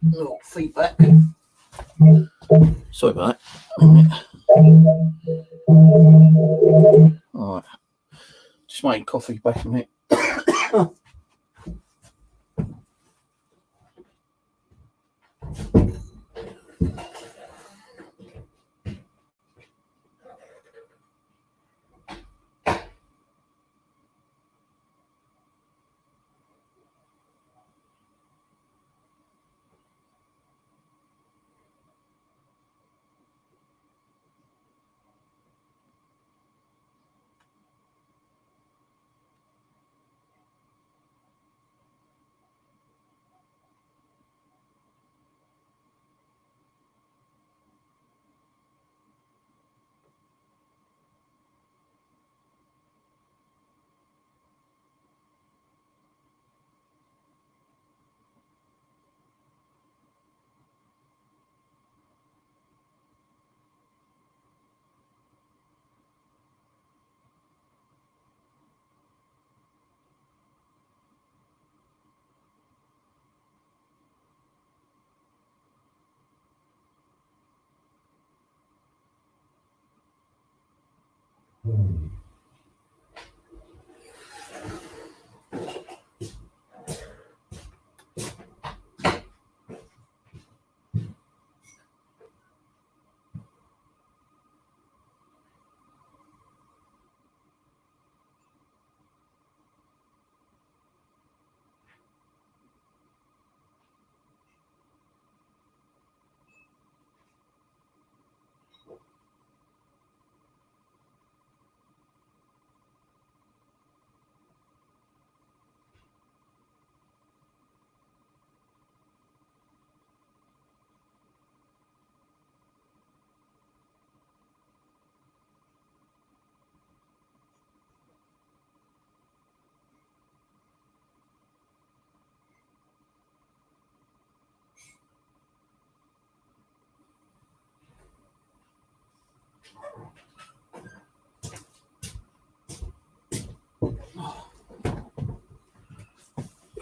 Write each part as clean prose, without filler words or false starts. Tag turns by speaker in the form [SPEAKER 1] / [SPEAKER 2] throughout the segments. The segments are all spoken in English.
[SPEAKER 1] Little feedback. Sorry about that. All right. Just making coffee back a minute.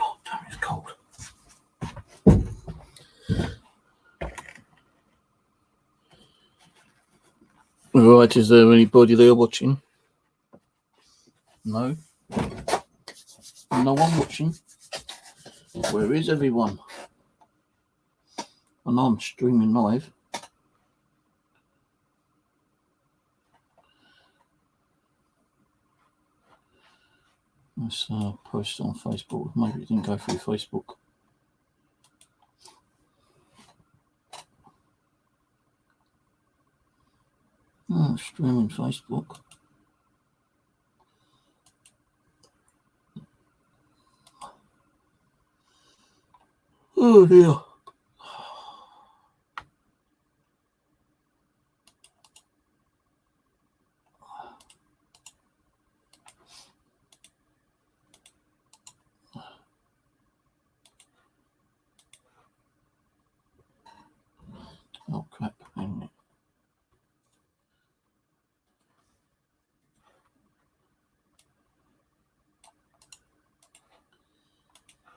[SPEAKER 1] Oh, damn, it's cold. Right, is there anybody there watching? No? No one watching? Where is everyone? I know I'm streaming live. Let's post on Facebook. Maybe it didn't go through Facebook. Oh, streaming Facebook. Oh dear. Oh crap.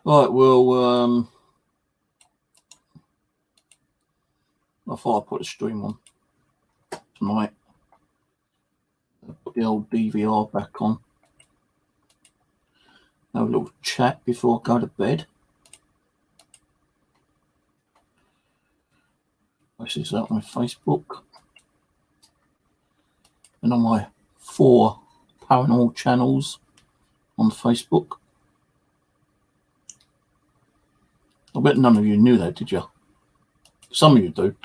[SPEAKER 1] Right, well, I thought I'd put a stream on tonight. Put the old DVR back on. Have a little chat before I go to bed. This is that on Facebook. And on my 4 paranormal channels on Facebook. I bet none of you knew that, did you? Some of you do.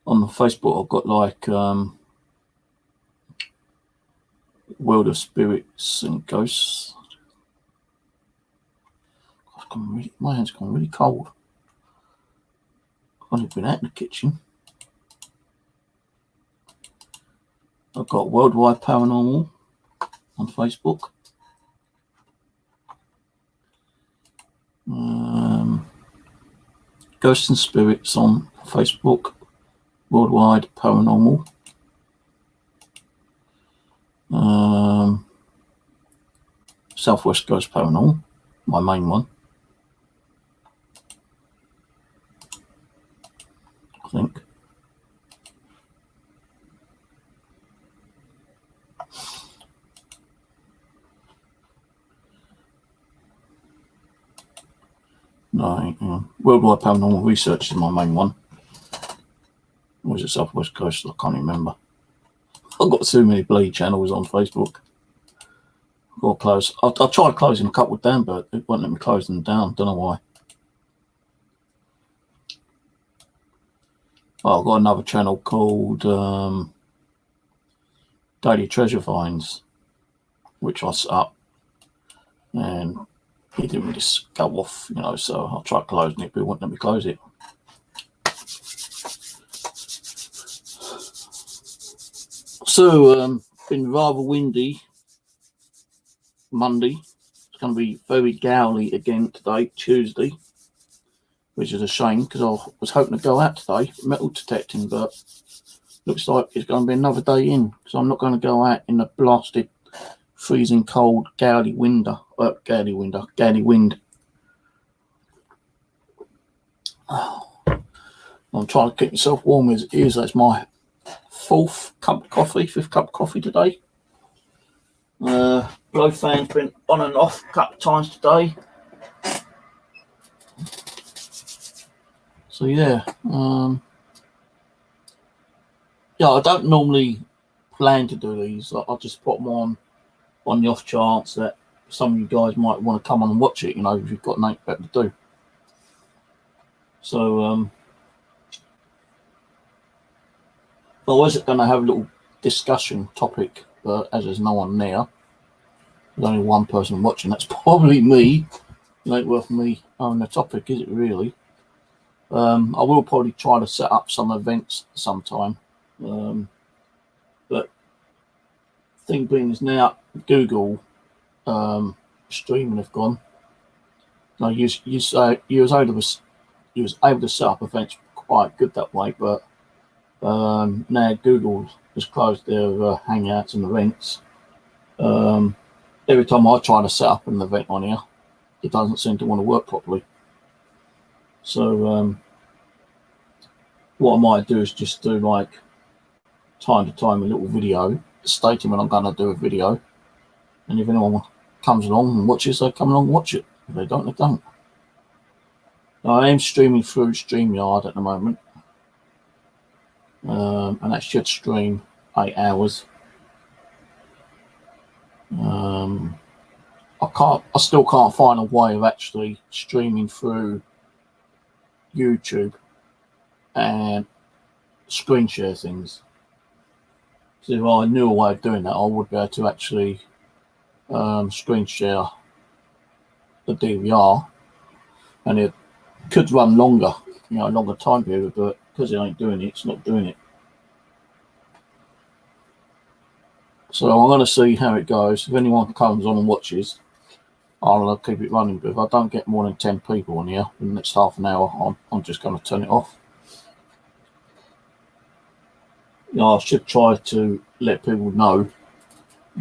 [SPEAKER 1] on the Facebook, I've got like World of Spirits and Ghosts. My hand's gone really cold. I've only been out in the kitchen. I've got Worldwide Paranormal on Facebook. Ghosts and Spirits on Facebook. Worldwide Paranormal. Southwest Ghost Paranormal, my main one. I think. No, Worldwide Paranormal Research is my main one. Or was it Southwest Coast? I can't remember. I've got too many bloody channels on Facebook. I've got to close. I tried closing a couple down, but it won't let me close them down. Don't know why. I've got another channel called Daily Treasure Finds, which I set up, and it didn't really go off, so I tried closing it, but it wouldn't let me close it. So, been rather windy Monday. It's going to be very gowly again today, Tuesday, which is a shame because I was hoping to go out today, metal detecting, but looks like it's going to be another day in, so I'm not going to go out in the blasted, freezing cold, gowly wind. Oh, I'm trying to keep myself warm as it is. That's my fifth cup of coffee today. Blow fan's been on and off a couple of times today. So yeah, I don't normally plan to do these. I just put them on the off chance that some of you guys might want to come on and watch it, if you've got nothing better to do. So I was going to have a little discussion topic, but as there's no one there, there's only one person watching, that's probably me. It ain't worth me owning the topic, is it really? I will probably try to set up some events sometime. But thing being is now Google streaming have gone. No, you was able to set up events quite good that way, but now Google has closed their Hangouts and events. Every time I try to set up an event on here, it doesn't seem to want to work properly. So what I might do is just do like time to time a little video stating when I'm going to do a video, and if anyone comes along and watches, they come along and watch it. If they don't, they don't. Now, I am streaming through StreamYard at the moment, and that should stream 8 hours. I still can't find a way of actually streaming through YouTube and screen share things. So if I knew a way of doing that, I would be able to actually screen share the DVR, and it could run longer, a longer time period, but because it ain't doing it, it's not doing it. So I'm going to see how it goes. If anyone comes on and watches, I'll keep it running. But if I don't get more than 10 people on here in the next half an hour, I'm just going to turn it off. I should try to let people know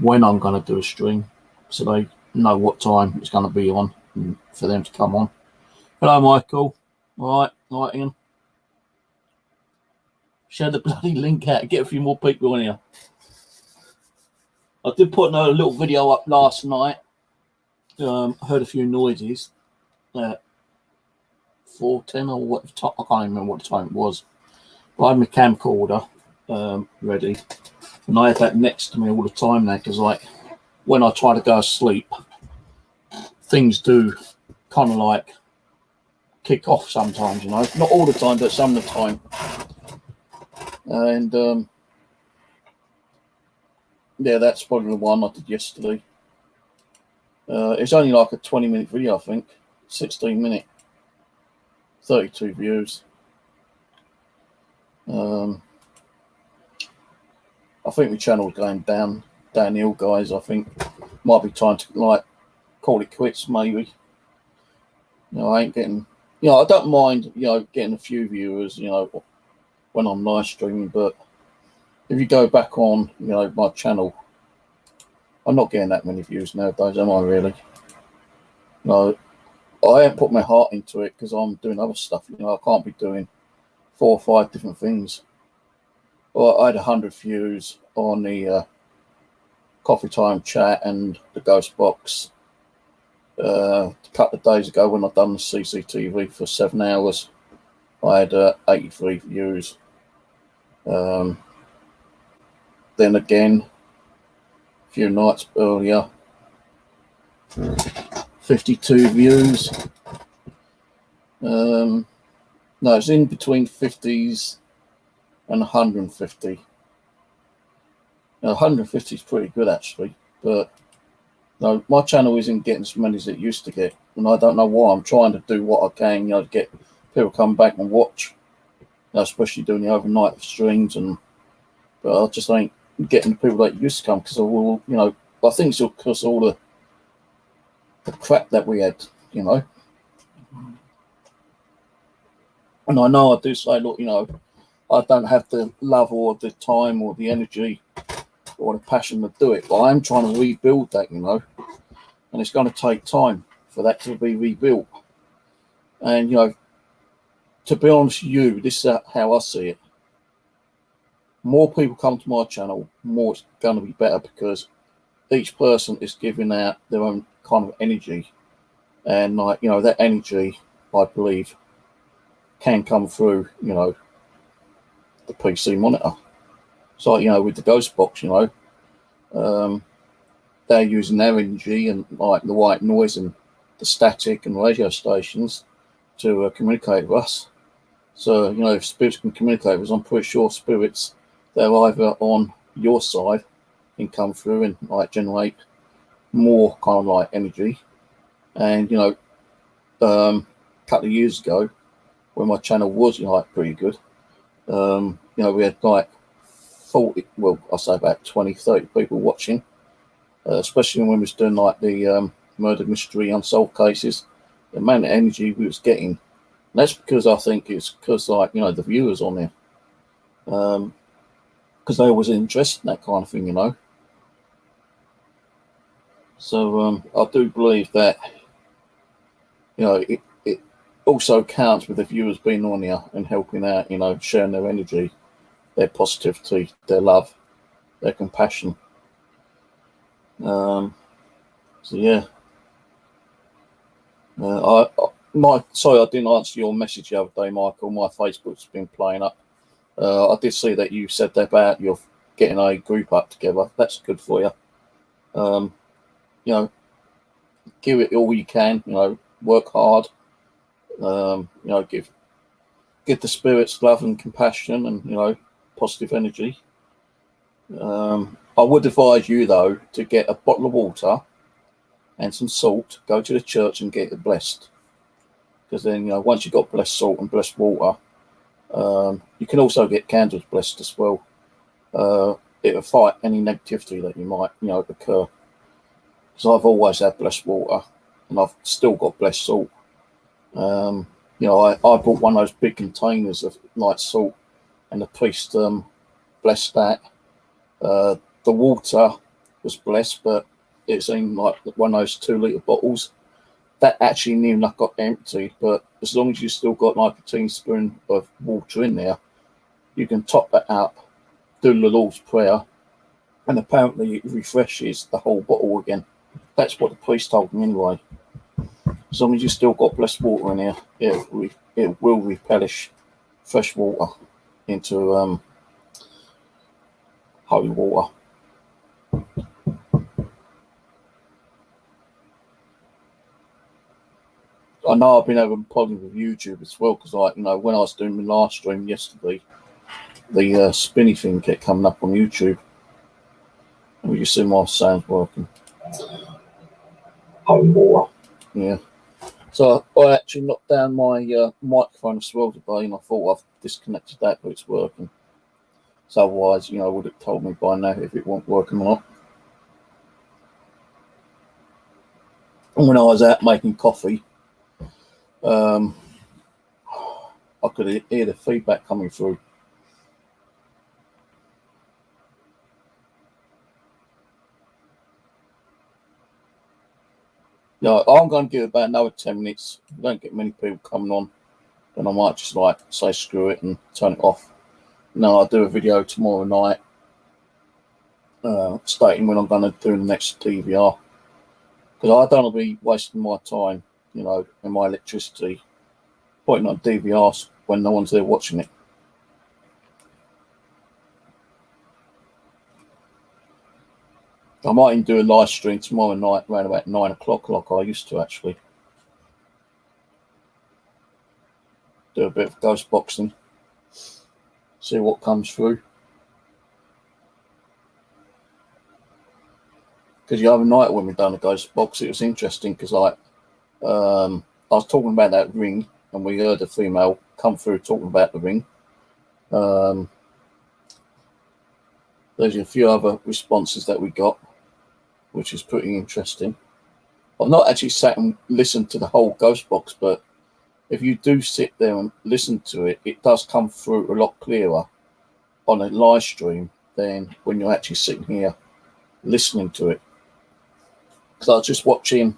[SPEAKER 1] when I'm going to do a stream, so they know what time it's going to be on and for them to come on. Hello, Michael. All right, Ian. Share the bloody link out. Get a few more people in here. I did put a little video up last night. Heard a few noises at 4:10 or what? I can't even remember what the time it was. But I had my camcorder ready, and I had that next to me all the time now, because like when I try to go to sleep, things do kind of like kick off sometimes, not all the time, but some of the time. And yeah, that's probably the one I did yesterday. It's only like a 20-minute video, I think. 16-minute, 32 views. I think the channel's going downhill, guys. I think might be time to like call it quits, maybe. I ain't getting. I don't mind, getting a few viewers, when I'm live streaming, but if you go back on, my channel, I'm not getting that many views nowadays, am I really? No, I haven't put my heart into it because I'm doing other stuff. I can't be doing 4 or 5 different things. Well, I had 100 views on the Coffee Time chat and the Ghost Box a couple of days ago when I done the CCTV for 7 hours. I had 83 views. Then again, a few nights earlier, 52 views. No, it's in between 50s and 150. 150 is pretty good actually, but no, my channel isn't getting as many as it used to get, and I don't know why. I'm trying to do what I can, to get people come back and watch, especially doing the overnight streams, but I just ain't getting the people that used to come because of all, I think it's because all the crap that we had, And I know I do say, look, I don't have the love or the time or the energy or the passion to do it, but I'm trying to rebuild that, and it's going to take time for that to be rebuilt. And to be honest with you, this is how I see it. More people come to my channel, more it's going to be better, because each person is giving out their own kind of energy, and that energy, I believe, can come through the PC monitor. So with the Ghost Box, they're using their energy and like the white noise and the static and radio stations to communicate with us. So if spirits can communicate with us, I'm pretty sure spirits, they're either on your side and come through and like generate more kind of like energy. And a couple of years ago, when my channel was pretty good, we had like 40, well, I say about 20, 30 people watching, especially when we was doing like the murder mystery unsolved cases. The amount of energy we was getting, and that's because I think it's because the viewers on there, because they was interested in that kind of thing, So I do believe that it also counts with the viewers being on here and helping out, sharing their energy, their positivity, their love, their compassion. So yeah, sorry I didn't answer your message the other day, Michael. My Facebook's been playing up. I did see that you said about you're getting a group up together. That's good for you. Give it all you can. Work hard. Give the spirits love and compassion and positive energy. I would advise you though to get a bottle of water and some salt. Go to the church and get it blessed, because then once you've got blessed salt and blessed water, you can also get candles blessed as well. It'll fight any negativity that you might occur. Because I've always had blessed water and I've still got blessed salt. I bought one of those big containers of light salt, and the priest blessed that. The water was blessed, but it seemed like one of those 2-litre bottles that actually nearly enough got emptied. But as long as you still got like a teaspoon of water in there, you can top that up, do the Lord's Prayer, and apparently it refreshes the whole bottle again. That's what the priest told me anyway. As long as you still got blessed water in here, it will replenish fresh water into holy water. I know I've been having problems with YouTube as well, because when I was doing the live stream yesterday, the spinny thing kept coming up on YouTube. And we just see my sound's working.
[SPEAKER 2] Oh, more.
[SPEAKER 1] Yeah. So I actually knocked down my microphone as well today, and I thought I've disconnected that, but it's working. So otherwise, I would have told me by now if it wasn't working or not. And when I was out making coffee, I could hear the feedback coming through. No, I'm going to give it about another 10 minutes. I don't get many people coming on, then I might just say screw it and turn it off. No, I'll do a video tomorrow night stating when I'm going to do the next DVR, because I don't want to be wasting my time, and my electricity putting on DVRs when no one's there watching it. I might even do a live stream tomorrow night around about 9 o'clock like I used to actually. Do a bit of ghost boxing. See what comes through. Because the other night when we done a ghost box, it was interesting because I was talking about that ring and we heard a female come through talking about the ring. There's a few other responses that we got, which is pretty interesting. I've not actually sat and listened to the whole ghost box, but if you do sit there and listen to it, it does come through a lot clearer on a live stream than when you're actually sitting here listening to it. Because I was just watching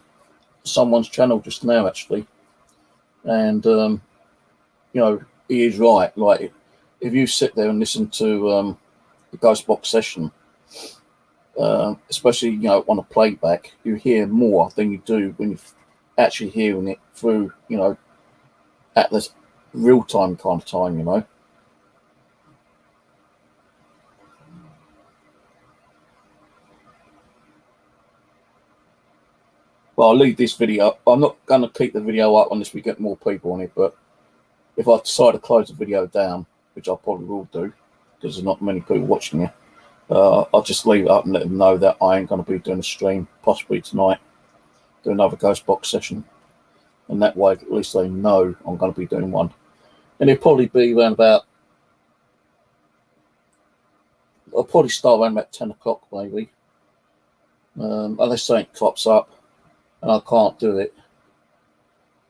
[SPEAKER 1] someone's channel just now actually, and he is right. Like if you sit there and listen to the ghost box session, especially on a playback, you hear more than you do when you're actually hearing it through at this real time kind of time. Well, I'll leave this video. I'm not going to keep the video up unless we get more people on it, but if I decide to close the video down, which I probably will do because there's not many people watching it, I'll just leave it up and let them know that I ain't going to be doing a stream, possibly tonight, do another ghost box session. And that way, at least they know I'm going to be doing one. And it'll probably be around about, I'll probably start around about 10 o'clock maybe. Unless something crops up and I can't do it.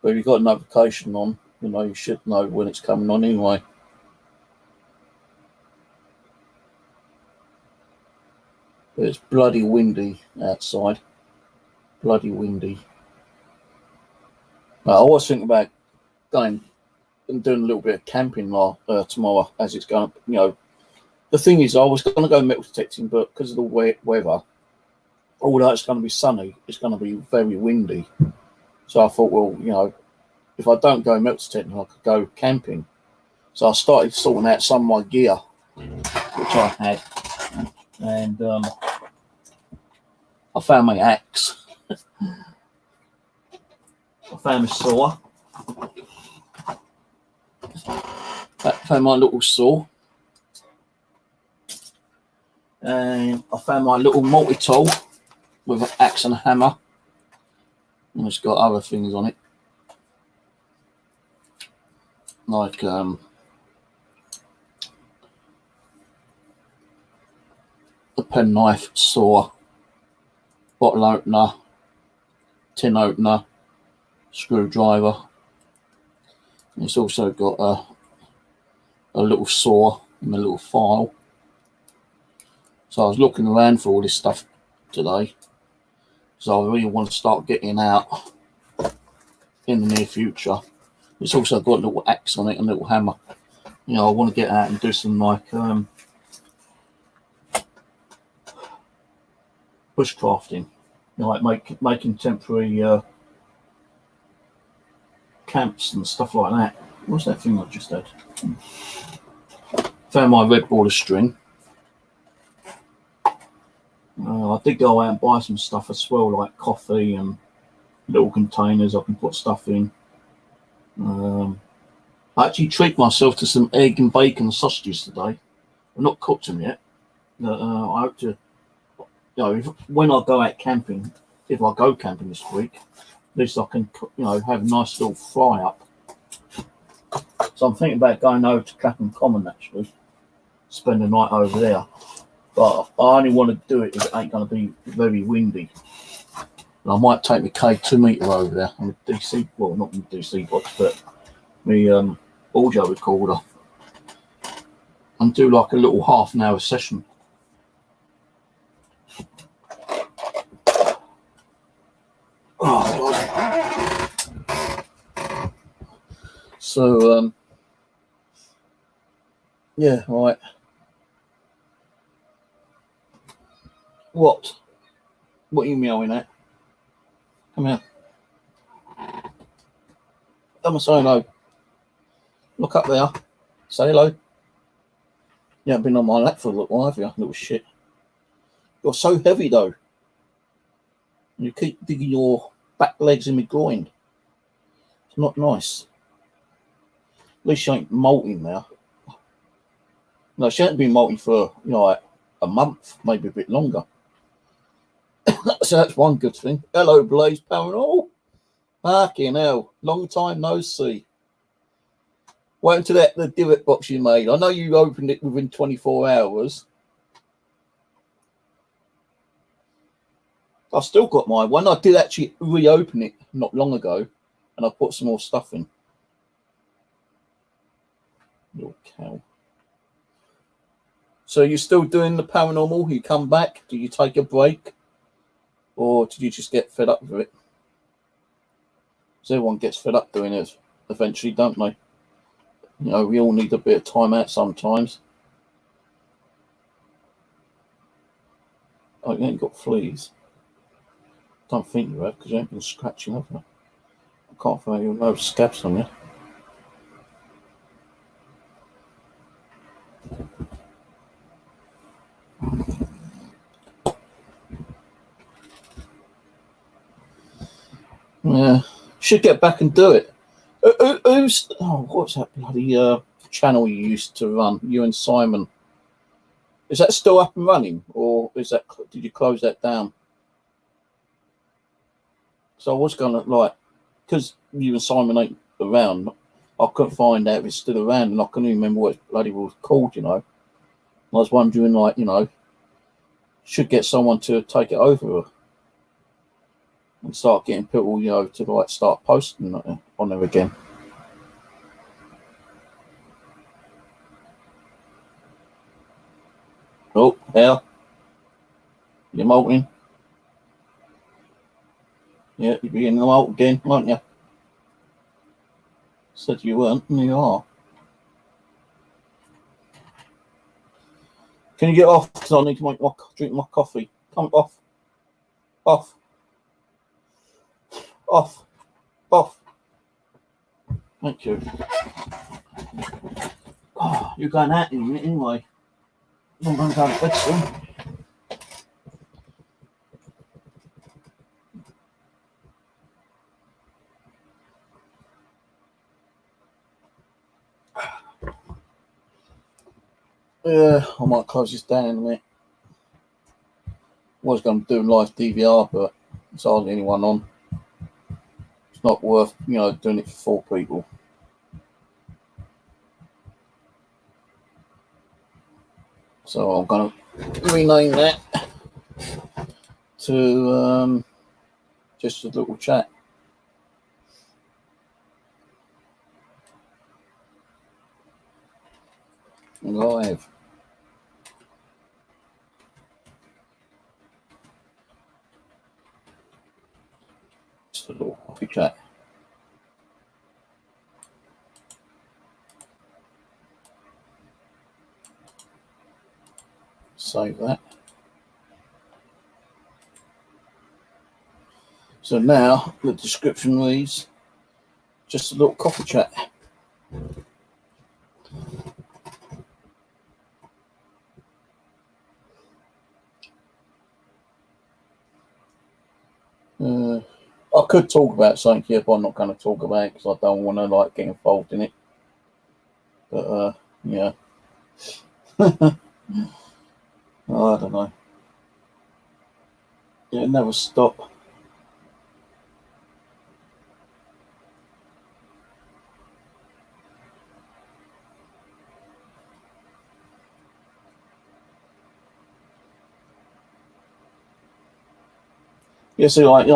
[SPEAKER 1] But if you've got a notification on, you should know when it's coming on anyway. It's bloody windy outside. Bloody windy. I was thinking about going and doing a little bit of camping tomorrow as it's going. The thing is, I was going to go metal detecting, but because of the weather, although it's going to be sunny, it's going to be very windy. So I thought, well, if I don't go metal detecting, I could go camping. So I started sorting out some of my gear, which I had, and I found my axe. I found my saw. I found my little saw. And I found my little multi-tool with an axe and a hammer. And it's got other things on it. Like a penknife, saw, bottle opener, tin opener, screwdriver. And it's also got a little saw and a little file. So I was looking around for all this stuff today. So I really want to start getting out in the near future. It's also got a little axe on it and a little hammer. I want to get out and do some bushcrafting. Like making temporary camps and stuff like that. What's that thing I just had? Found my red ball of string. I did go out and buy some stuff as well, like coffee and little containers I can put stuff in. I actually treated myself to some egg and bacon sausages today. I've not cooked them yet. I hope to, when I go out camping, if I go camping this week, at least I can, have a nice little fry up. So I'm thinking about going over to Clapham Common actually, spend the night over there. But I only want to do it if it ain't going to be very windy. And I might take my K2 meter over there and the DC, well, not the DC box, but my audio recorder, and do like a little half an hour session. Oh, so yeah, right. What are you meowing at? Come here. Come and say hello. Look up there. Say hello. You haven't been on my lap for a little while, have you, little shit? You're so heavy though. You keep digging your back legs in my groin. It's not nice. At least she ain't molting now. No, she hasn't been molting for like a month, maybe a bit longer. So that's one good thing. Hello, Blaze Paranormal. Fucking hell. Long time no see. Wait until the divot box you made. I know you opened it within 24 hours. I've still got my one. I did actually reopen it not long ago, and I put some more stuff in. Little cow. So you're still doing the paranormal? You come back? Do you take a break? Or did you just get fed up with it? Because everyone gets fed up doing it eventually, don't they? We all need a bit of time out sometimes. Oh, you ain't got fleas. Don't think you have, because you ain't been scratching, have you? I can't find your no scabs on you. Yeah, should get back and do it. What's that bloody channel you used to run? You and Simon. Is that still up and running, or did you close that down? So I was gonna because you and Simon ain't around. I couldn't find out if it's still around, and I couldn't even remember what it bloody was called. I was wondering, should get someone to take it over and start getting people, to start posting on there again. Oh, hell. You're molting. Yeah, you'll be in the molt again, won't you? Said you weren't, and you are. Can you get off? Because I need to drink my coffee. Come off. Off. Off. Off. Thank you. Oh, you're going out in a minute anyway. I'm going to go to bed soon. Yeah, I might close this down in a minute. Was going to do live DVR, but there's hardly anyone on. It's not worth, doing it for 4 people. So I'm going to rename that to just a little chat. Live. Just a little coffee chat. Save that. So now the description reads, just a little coffee chat. I could talk about something here, but I'm not going to talk about it because I don't want to get involved in it. But yeah. Oh, I don't know. It never stop. Yeah, see, like,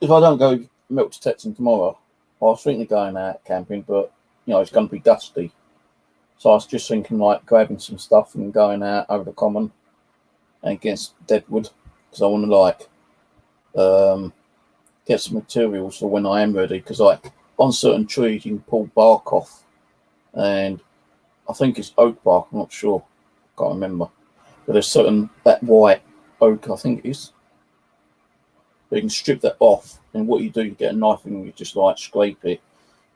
[SPEAKER 1] if I don't go milk detecting tomorrow, I was thinking of going out camping, but it's going to be dusty. So I was just thinking like grabbing some stuff and going out over the common and against Deadwood because I want to um, get some materials for when I am ready. Because like on certain trees you can pull bark off, and I think it's oak bark. I'm not sure, can't remember. But there's certain that white oak I think it is. But you can strip that off, and what you do, you get a knife and you just like scrape it,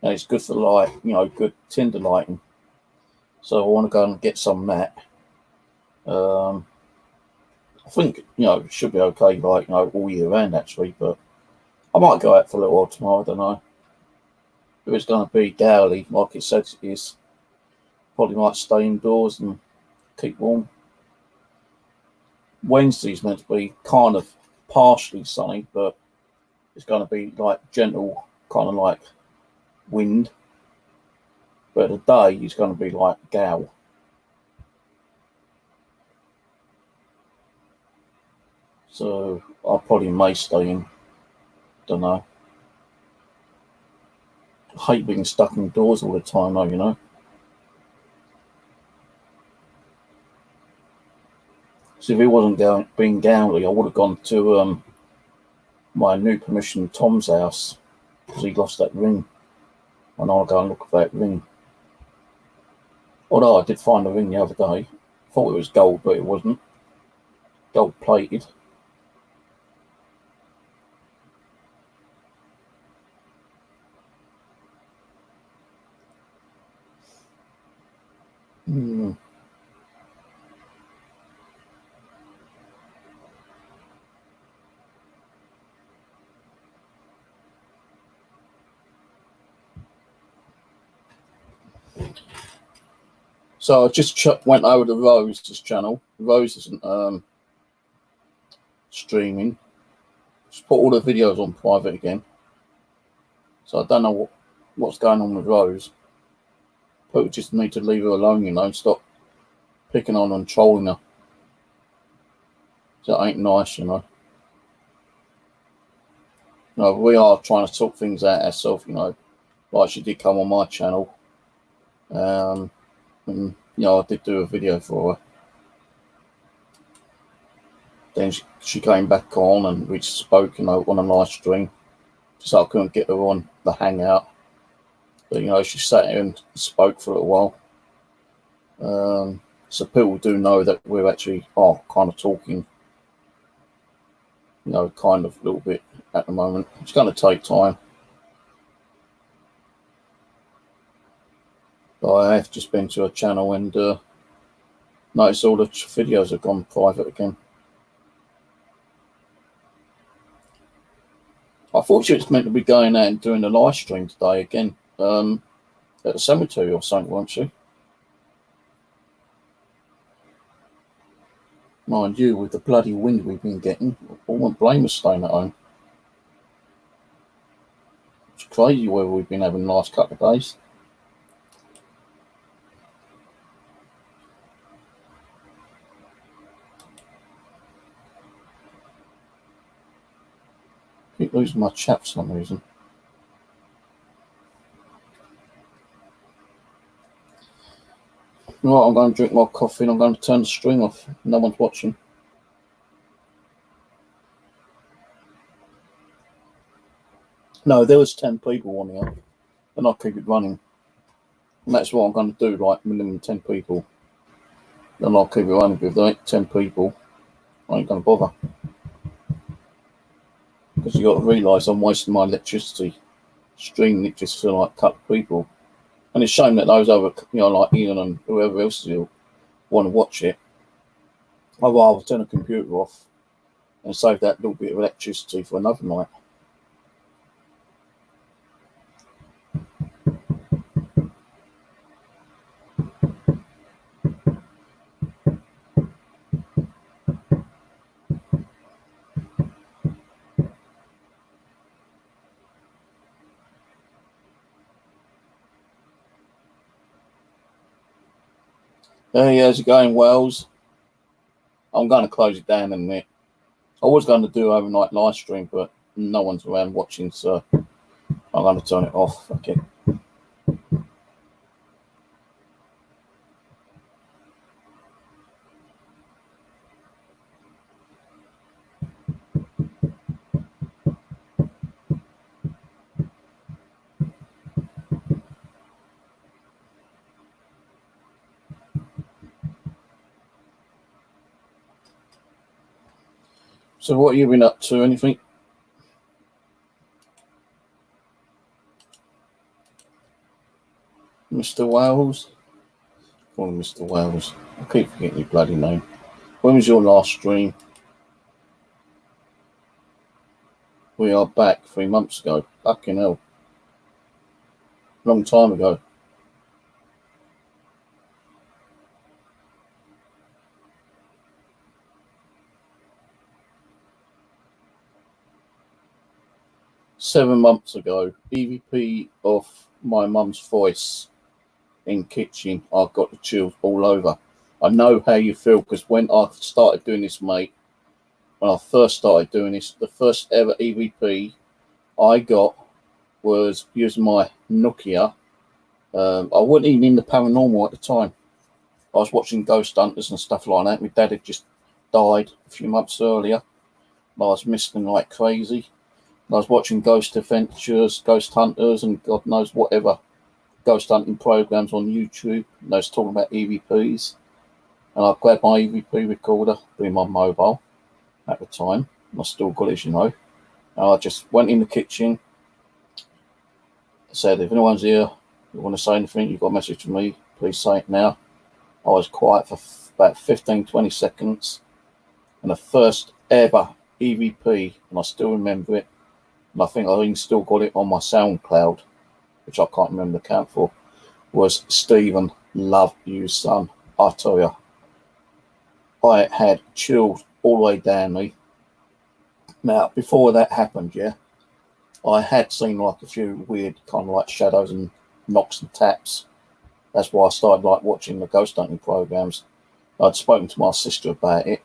[SPEAKER 1] and it's good for light, good tinder lighting. So I want to go and get some of that. Um, I think it should be okay, like all year round actually. But I might go out for a little while tomorrow. I don't know if it's going to be gowly like it says it is. Probably might stay indoors and keep warm. Wednesday's meant to be kind of partially sunny, but it's going to be like gentle, kind of like wind. But the day is going to be like gow. So I probably may stay in. Don't know. I hate being stuck indoors all the time, though. So if it wasn't being gowly, I would have gone to my new permission Tom's house because he lost that ring, and I'll go and look for that ring. Although I did find the ring the other day, thought it was gold, but it wasn't. Gold plated. Hmm. So I just went over to Rose's channel. Rose isn't streaming. Just put all the videos on private again. So I don't know what's going on with Rose. People just need to leave her alone, stop picking on and trolling her. That ain't nice. We are trying to sort things out ourselves. Like she did come on my channel. And I did do a video for her. Then she came back on and we spoke, on a live stream. So I couldn't get her on the hangout. But, she sat here and spoke for a while. So people do know that we're actually kind of talking, kind of a little bit at the moment. It's going to take time. But I have just been to her channel and noticed all the videos have gone private again. I thought she was meant to be going out and doing a live stream today again at the cemetery or something, wasn't she? Mind you, with the bloody wind we've been getting, I wouldn't blame us staying at home. It's crazy where we've been having the last couple of days. I keep losing my chat for some reason. Right, I'm going to drink my coffee and I'm going to turn the string off. No one's watching. No, there was 10 people on here, and I'll keep it running. And that's what I'm going to do, like minimum 10 people. Then I'll keep it running. If there ain't 10 people, I ain't going to bother. Because you got to realise I'm wasting my electricity streaming it just for like a couple of people. And it's a shame that those other, like Ian and whoever else will want to watch it. I'd rather turn the computer off and save that little bit of electricity for another night. Hey, how's it going, Wells? I'm going to close it down in a minute. I was going to do overnight live stream, but no one's around watching, so I'm going to turn it off. Okay. So what have you been up to? Anything? Mr. Wales? Call him Mr. Wales. I keep forgetting your bloody name. When was your last stream? We are back 3 months ago. Fucking hell. Long time ago. "7 months ago, EVP of my mum's voice in kitchen. I've got the chills all over. I know how you feel, because when I started doing this, mate, when I first started doing this, the first ever EVP I got was using my Nokia. I wasn't even in the paranormal at the time. I was watching Ghost Hunters and stuff like that. My dad had just died a few months earlier. I was missing him like crazy. I was watching Ghost Adventures, Ghost Hunters, and God knows whatever ghost hunting programs on YouTube. And I was talking about EVPs. And I grabbed my EVP recorder, being my mobile at the time. I still got it, as you know. And I just went in the kitchen, said, if anyone's here, you want to say anything, you've got a message for me, please say it now. I was quiet for about 15-20 seconds. And the first ever EVP, and I still remember it, and I think I even still got it on my SoundCloud, which I can't remember the count for, was "Stephen, love you, son." I tell you, I had chills all the way down me. Now, before that happened, yeah, I had seen like a few weird kind of like shadows and knocks and taps. That's why I started like watching the ghost hunting programs. I'd spoken to my sister about it,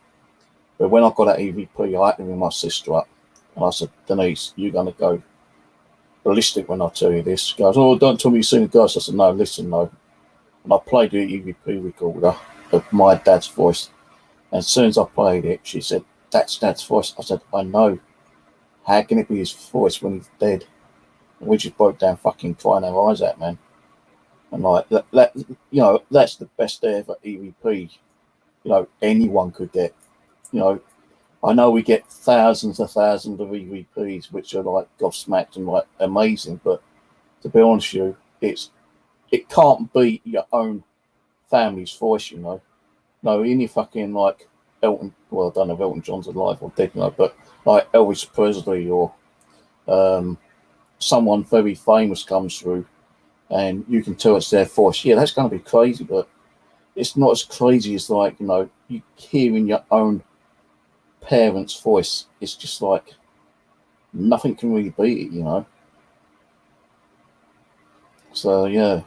[SPEAKER 1] but when I got that EVP, I had to ring my sister up, and I said, "Denise, you're going to go ballistic when I tell you this." She goes, "Oh, don't tell me you've seen a ghost." I said, "No, listen, no." And I played the EVP recorder of my dad's voice. And as soon as I played it, she said, "That's Dad's voice." I said, "I know. How can it be his voice when he's dead?" And we just broke down fucking crying our eyes out, man. And like that, you know, that's the best ever EVP, you know, anyone could get. You know, I know we get thousands of EVPs, which are like gobsmacked and like amazing, but to be honest with you, it can't beat your own family's voice, you know. No, any fucking like Elton, well, I don't know if Elton John's alive or dead, you know, but like Elvis Presley or someone very famous comes through and you can tell it's their voice. Yeah, that's going to be crazy, but it's not as crazy as like, you know, you hearing your own parents' voice. It's just like nothing can really beat it, you know. So yeah,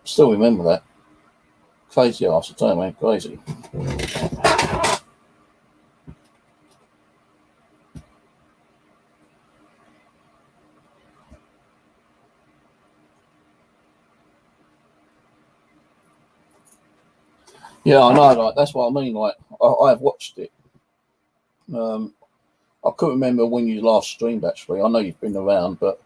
[SPEAKER 1] still remember that. Crazy ass, I tell you, man, crazy. Yeah, I know, like that's what I mean. Like I've watched it. I couldn't remember when you last streamed actually. I know you've been around, but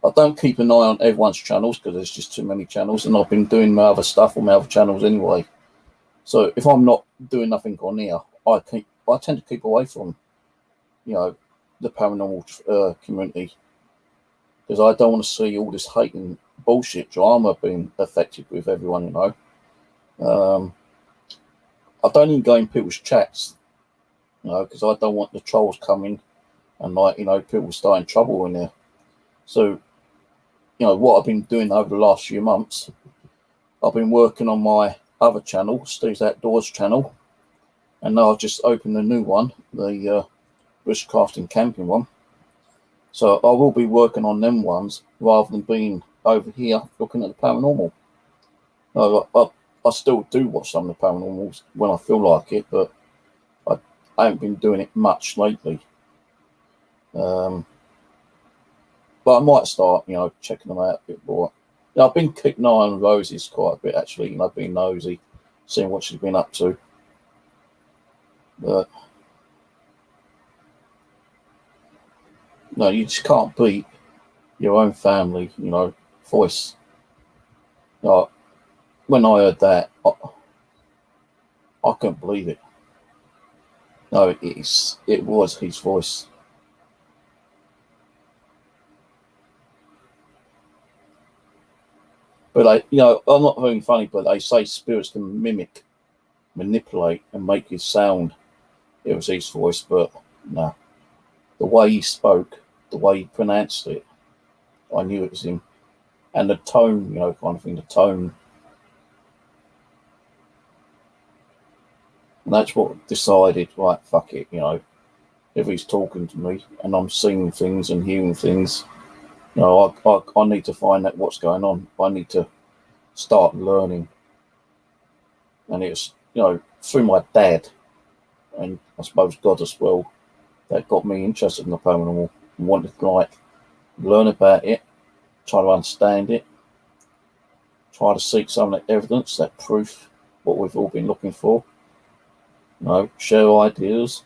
[SPEAKER 1] I don't keep an eye on everyone's channels because there's just too many channels, and I've been doing my other stuff on my other channels anyway. So if I'm not doing nothing on here, I tend to keep away from, you know, the paranormal community, because I don't want to see all this hate and bullshit drama being affected with everyone, you know. I don't even go in people's chats, you know, because I don't want the trolls coming and like, you know, people starting trouble in there. So, you know, what I've been doing over the last few months, I've been working on my other channel, Steve's Outdoors channel, and now I've just opened a new one, the bushcraft and camping one. So I will be working on them ones rather than being over here looking at the paranormal. I still do watch some of the paranormals when I feel like it, but I haven't been doing it much lately. But I might start, checking them out a bit more. I've been keeping an eye on Rosie's quite a bit, actually, being nosy, seeing what she's been up to. But no, you just can't beat your own family, voice. When I heard that, I couldn't believe it. No, it was his voice. But I'm not very funny, but they say spirits can mimic, manipulate, and make it sound. It was his voice, but no. The way he spoke, the way he pronounced it, I knew it was him. And the tone, kind of thing, the tone. And that's what decided, right, fuck it, if he's talking to me and I'm seeing things and hearing things, I need to find out what's going on. I need to start learning. And it's, through my dad and I suppose God as well, that got me interested in the paranormal and wanted to learn about it, try to understand it, try to seek some of that evidence, that proof, what we've all been looking for. Share ideas.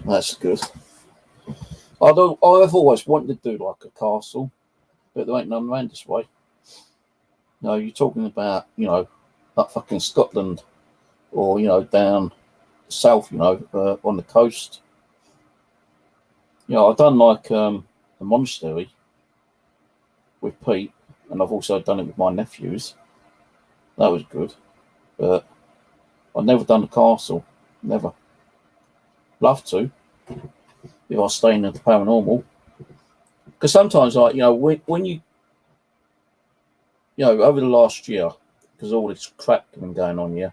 [SPEAKER 1] That's good. I've always wanted to do like a castle, but there ain't none around this way. No, you're talking about, like fucking Scotland or, down south, on the coast. I've done like a monastery with Pete, and I've also done it with my nephews. That was good. But I've never done a castle. Never. Love to. If I was staying at the paranormal. Because sometimes, when you, over the last year, because all this crap been going on, yeah.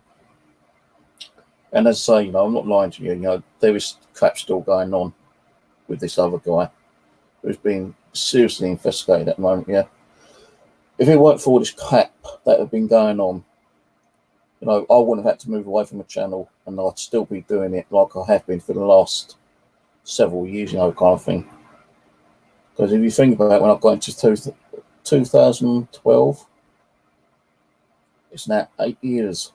[SPEAKER 1] And as I say, I'm not lying to you, there is crap still going on with this other guy who's being seriously investigated at the moment, yeah. If it weren't for all this crap that had been going on, I wouldn't have had to move away from the channel and I'd still be doing it like I have been for the last several years, kind of thing. Because if you think about it, when I got into 2012, it's now 8 years.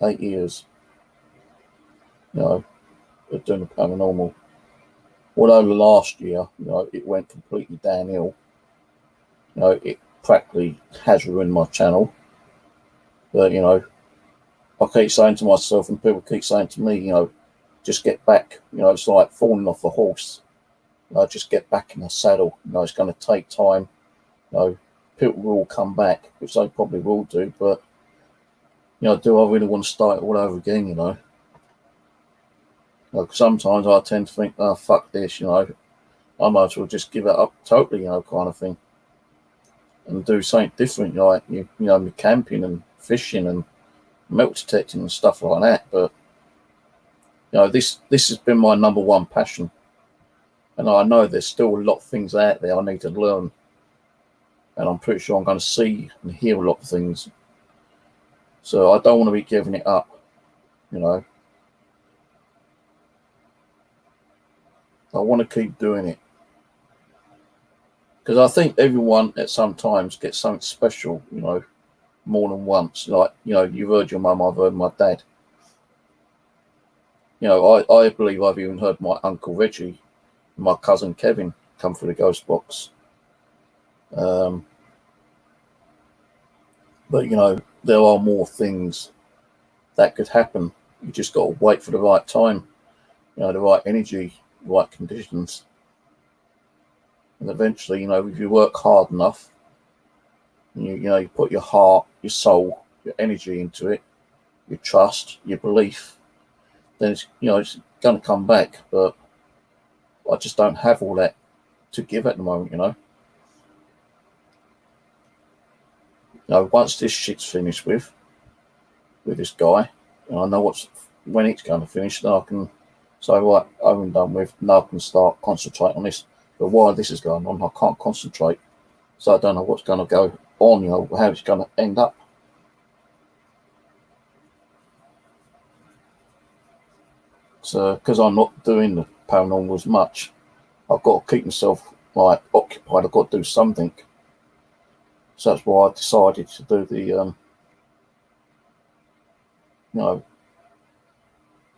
[SPEAKER 1] 8 years. Of doing the paranormal. Although last year, it went completely downhill. It practically has ruined my channel. But, I keep saying to myself and people keep saying to me, just get back. It's like falling off a horse. Just get back in the saddle. It's going to take time. People will come back, which they probably will do. But, do I really want to start all over again, sometimes I tend to think, oh, fuck this, I might as well just give it up totally, kind of thing. And do something different, like, me camping and fishing and metal detecting and stuff like that. But, this has been my number one passion. And I know there's still a lot of things out there I need to learn. And I'm pretty sure I'm going to see and hear a lot of things. So I don't want to be giving it up, I want to keep doing it. Because I think everyone at some times gets something special, more than once. Like, you've heard your mum, I've heard my dad. I believe I've even heard my Uncle Reggie, my cousin Kevin come through the ghost box. But, there are more things that could happen. You just got to wait for the right time, the right energy, right conditions. And eventually, if you work hard enough, you put your heart, your soul, your energy into it, your trust, your belief, then it's going to come back. But I just don't have all that to give at the moment, you know. Once this shit's finished with this guy, and I know when it's going to finish, then I can say, right, I'm done with. Now I can start concentrating on this. But while this is going on, I can't concentrate, so I don't know what's going to go on, you know, how it's going to end up. So, because I'm not doing the paranormal as much, I've got to keep myself like occupied. I've got to do something. So that's why I decided to do the,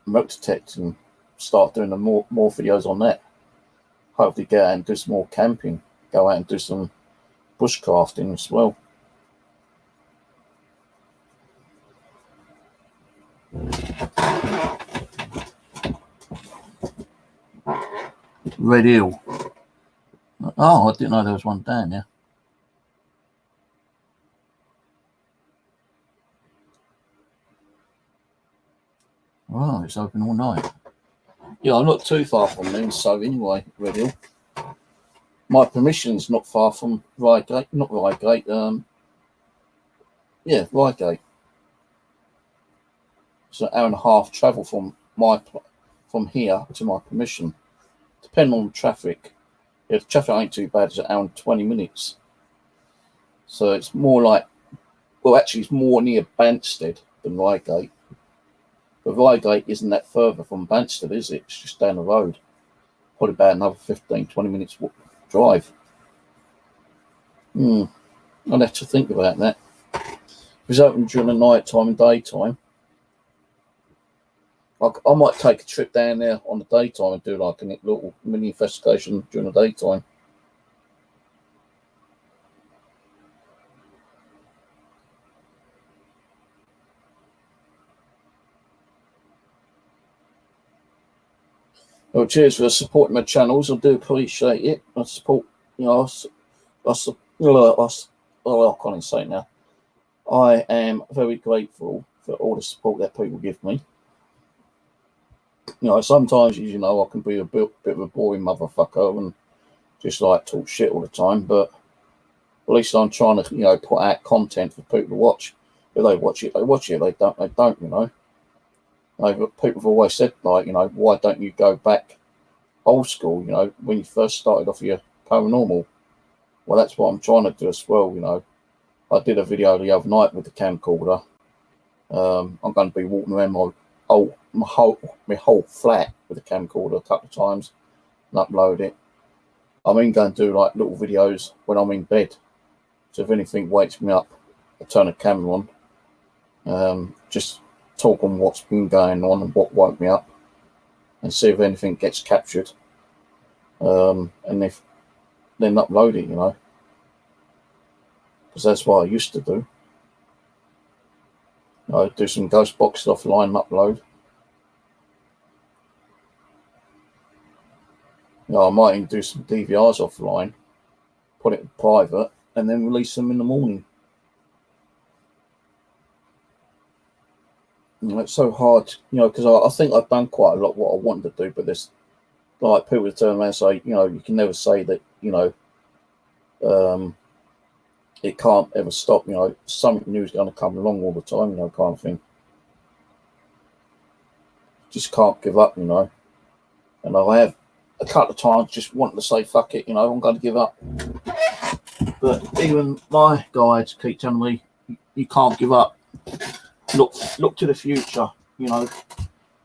[SPEAKER 1] remote detect and start doing more videos on that. Hopefully get out and do some more camping. Go out and do some bushcrafting as well. Red Hill. Oh, I didn't know there was one down there. Oh, it's open all night. Yeah, I'm not too far from them, so anyway, Red Hill. My permission's not far from Reigate, not Reigate, Reigate. It's an hour and a half travel from here to my permission, depending on the traffic. If the traffic ain't too bad, it's an hour and 20 minutes. So it's more like, well, actually, it's more near Banstead than Reigate. But Reigate isn't that further from Banstead, is it? It's just down the road. Probably about another 15, 20 minutes drive. I'd have to think about that. If it's open during the night time and daytime, I might take a trip down there on the daytime and do like a little mini investigation during the daytime. Well, cheers for supporting my channels. I do appreciate it. I support, I can't even say it now. I am very grateful for all the support that people give me. Sometimes, I can be a bit of a boring motherfucker and just like talk shit all the time, but at least I'm trying to, put out content for people to watch. If they watch it, they watch it. They don't, People have always said, like, why don't you go back old school, when you first started off your paranormal? Well, that's what I'm trying to do as well, I did a video the other night with the camcorder. I'm going to be walking around my whole flat with a camcorder a couple of times and upload it. I'm going to do like little videos when I'm in bed. So if anything wakes me up, I turn the camera on. Just talk on what's been going on and what woke me up, and see if anything gets captured. And if then upload it, because that's what I used to do. I do some ghost boxes offline and upload. I might even do some DVRs offline, put it in private, and then release them in the morning. It's so hard, because I think I've done quite a lot what I wanted to do, but there's like people turn around and say, you can never say that, it can't ever stop, something new is going to come along all the time, kind of thing. Just can't give up, and I have a couple of times just wanting to say, fuck it, I'm going to give up. But even my guides keep telling me, you can't give up. Look to the future, You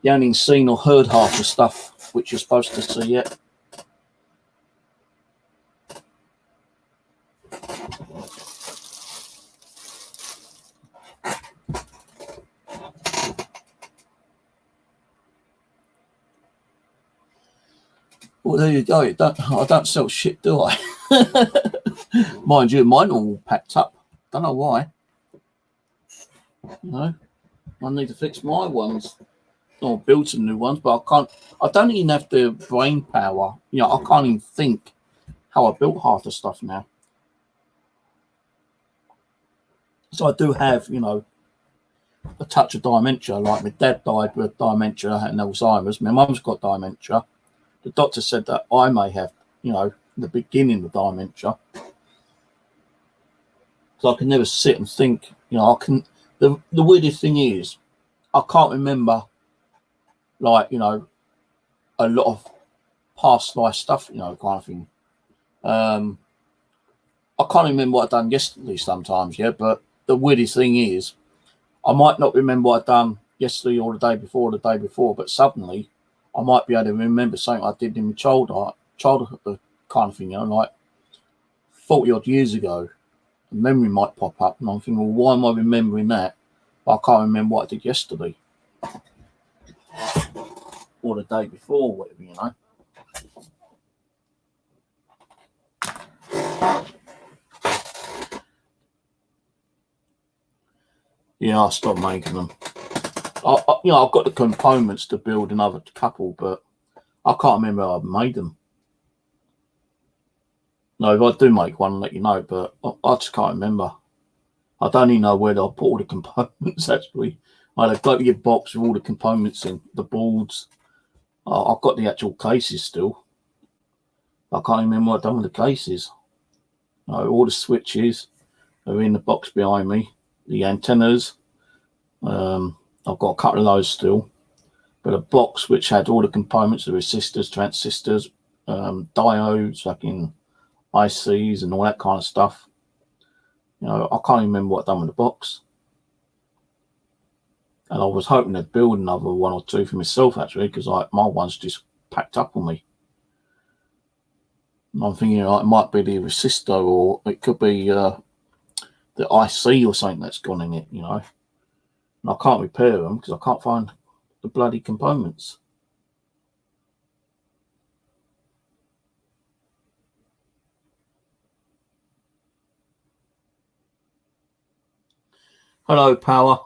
[SPEAKER 1] haven't seen or heard half the stuff which you're supposed to see yet. Well, there you go. I don't sell shit, do I? Mind you, mine are all packed up. Don't know why. I need to fix my ones or build some new ones, but I can't. I don't even have the brain power. I can't even think how I built half the stuff now. So I do have, a touch of dementia. Like my dad died with dementia and Alzheimer's. My mum's got dementia. the doctor said that I may have, the beginning of dementia. So I can never sit and think, I can. The weirdest thing is, I can't remember, like, a lot of past life stuff, kind of thing. I can't remember what I've done yesterday sometimes, yeah, but the weirdest thing is, I might not remember what I've done yesterday or the day before, but suddenly I might be able to remember something I did in my childhood kind of thing, like 40 odd years ago. A memory might pop up and I'm thinking, well, why am I remembering that? But I can't remember what I did yesterday or the day before, whatever. Yeah, I'll stop making them. I've got the components to build another couple, but I can't remember how I've made them. No, if I do make one, I'll let you know, but I just can't remember. I don't even know where I put all the components, actually. I had a bloody box with all the components in, the boards. I've got the actual cases still. I can't remember what I've done with the cases. All the switches are in the box behind me. The antennas, I've got a couple of those still. But a box which had all the components, the resistors, transistors, diodes, fucking ICs and all that kind of stuff. I can't remember what I've done with the box. And I was hoping to build another one or two for myself, actually, because my one's just packed up on me. And I'm thinking it might be the resistor, or it could be the IC or something that's gone in it, And I can't repair them because I can't find the bloody components. Hello, Power.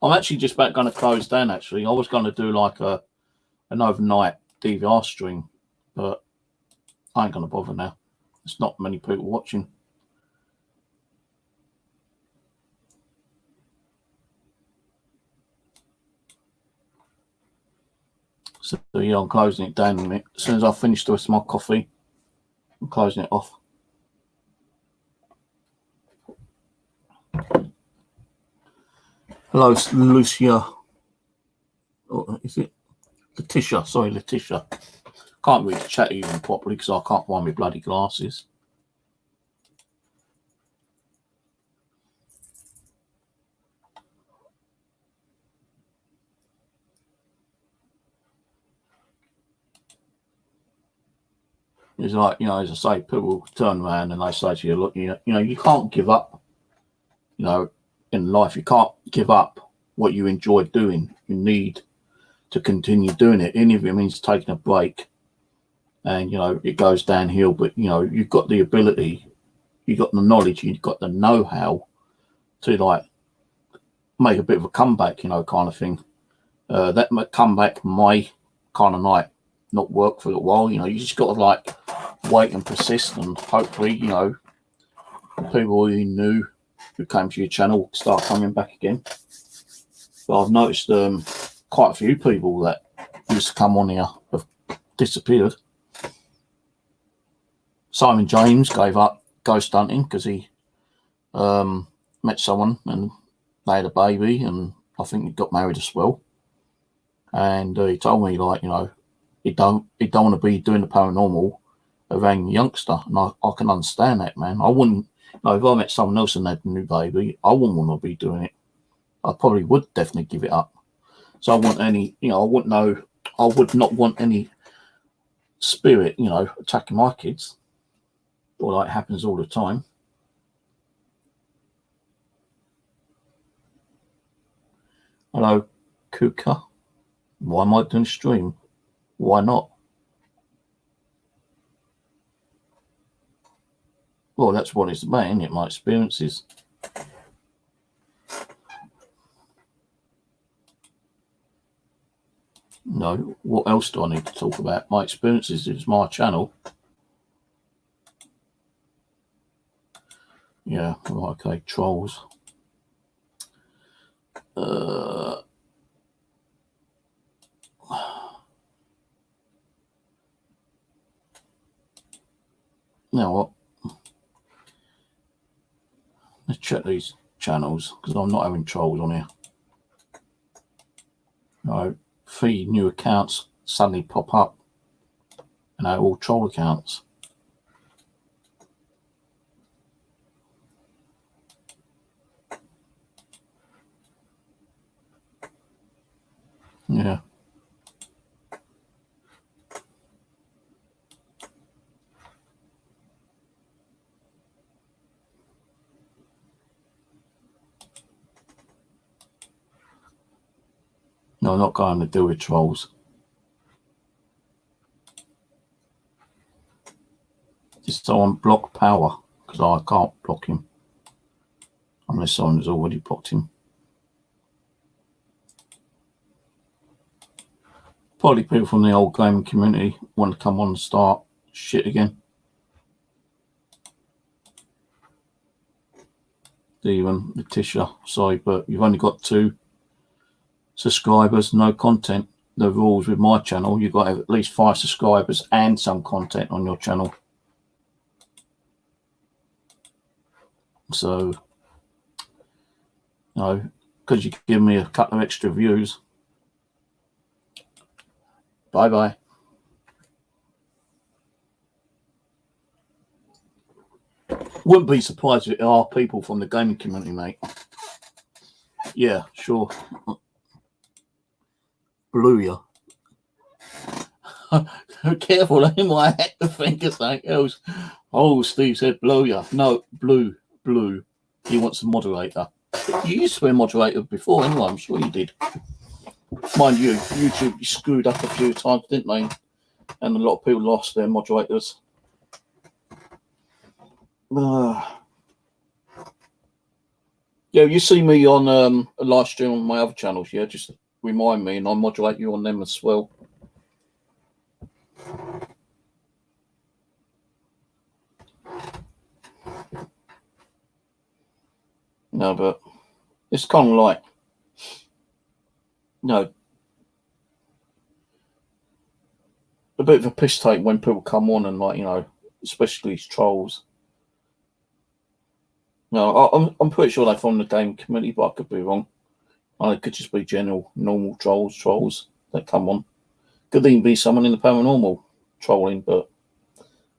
[SPEAKER 1] I'm actually just about going to close down, actually. I was going to do like an overnight DVR stream, but I ain't going to bother now. There's not many people watching. So, yeah, I'm closing it down in a minute. As soon as I finish the rest of my coffee, I'm closing it off. Hello, Lucia. Oh, is it Letitia? Sorry, Letitia. Can't read the chat even properly because I can't find my bloody glasses. It's like, as I say, people turn around and they say to you, look, you can't give up, in life. You can't give up what you enjoy doing. You need to continue doing it, even if it means taking a break. And, it goes downhill, but, you've got the ability, you've got the knowledge, you've got the know-how to, like, make a bit of a comeback, kind of thing. That comeback may kind of, like, not work for a while. You just got to, like, wait and persist, and hopefully, people you knew who came to your channel start coming back again. But I've noticed quite a few people that used to come on here have disappeared. Simon James gave up ghost hunting because he met someone and they had a baby, and I think he got married as well. And he told me, like, he don't want to be doing the paranormal around a youngster, and I can understand that, man. I wouldn't, if I met someone else and had a new baby, I wouldn't want to be doing it. I probably would definitely give it up. So I want any, I would not want any spirit, attacking my kids. Or like happens all the time. Hello, Kuka. Why am I doing stream? Why not? Well, that's what it's about, isn't it? My experiences. No, what else do I need to talk about? My experiences is my channel. Yeah, okay, trolls. Now what? Let's check these channels because I'm not having trolls on here. No, 3 new accounts suddenly pop up, and they're all troll accounts. Yeah. No, I'm not going to do with trolls. Just someone block Power because I can't block him unless someone has already blocked him. Probably people from the old gaming community want to come on and start shit again. Even Letitia, sorry, but you've only got 2 subscribers, no content. The rules with my channel, you've got to have at least 5 subscribers and some content on your channel. So, you know, because you give me a couple of extra views. Bye-bye. Wouldn't be surprised if there are people from the gaming community, mate. Yeah, sure. Blew you. Careful, they might have to think of something else. Oh, Steve said blow you. No, blue. He wants a moderator. You used to be a moderator before anyway, I'm sure you did. Mind you, YouTube screwed up a few times, didn't they? And a lot of people lost their moderators. Yeah, you see me on a live stream on my other channels, yeah? Just remind me and I'll moderate you on them as well. No, but it's kind of like, you know, a bit of a piss take when people come on and, like, you know, especially these trolls. No, I'm pretty sure they're from the game community, but I could be wrong. It could just be general, normal trolls that come on. Could even be someone in the paranormal trolling, but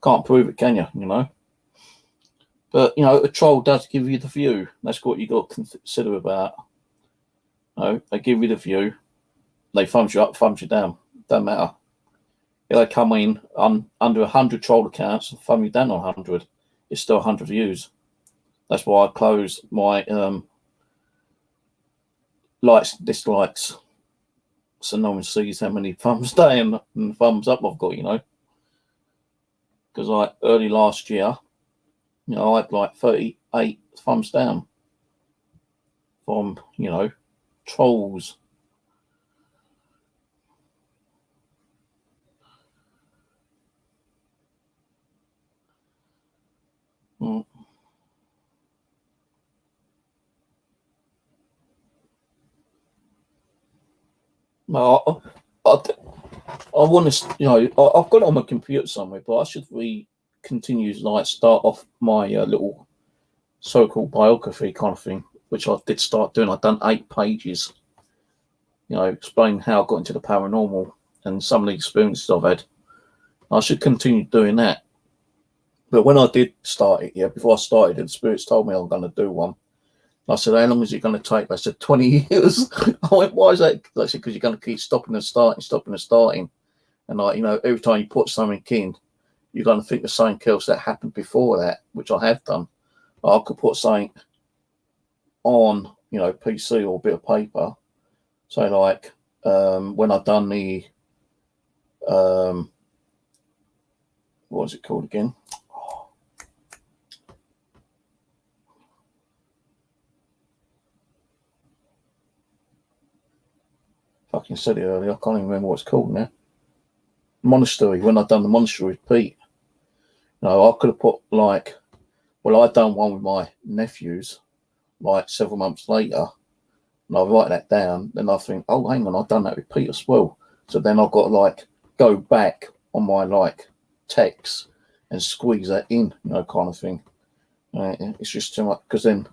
[SPEAKER 1] can't prove it, can you? You know. But you know, a troll does give you the view. That's what you got to consider about. You know, they give you the view. They thumbs you up, thumbs you down. Don't matter. If they come in under 100 troll accounts and thumb you down on 100, it's still 100 views. That's why I close my likes, dislikes, so no one sees how many thumbs down and thumbs up I've got, you know. Because like early last year, you know, I had like 38 thumbs down from, you know, trolls. No, I want to, you know, I've got it on my computer somewhere, but I should continue like start off my little so-called biography kind of thing, which I did start doing. I've done 8 pages, you know, explaining how I got into the paranormal and some of the experiences I've had. I should continue doing that. But when I did start it, yeah, before I started, the spirits told me I'm going to do one. I said, how long is it going to take? They said, 20 years. I went, why is that? They said, because you're going to keep stopping and starting. And like, you know, every time you put something in, you're going to think of something else that happened before that, which I have done. I could put something on, you know, PC or a bit of paper. So like, when I've done the, what was it called again? Fucking said it earlier. I can't even remember what it's called now. Monastery. When I've done the monastery with Pete, you know, I could have put like, well, I'd done one with my nephews, like several months later, and I write that down. Then I think, oh, hang on, I've done that with Pete as well. So then I've got to like go back on my like text and squeeze that in, you know, kind of thing. It's just too much, because then,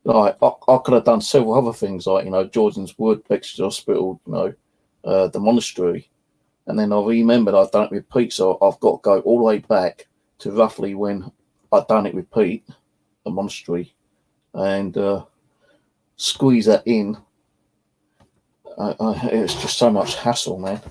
[SPEAKER 1] like, I could have done several other things, like, you know, Jordan's Wood, Bexley Hospital, you know, the monastery. And then I remembered I'd done it with Pete, so I've got to go all the way back to roughly when I'd done it with Pete, the monastery, and squeeze that in. It's just so much hassle, man.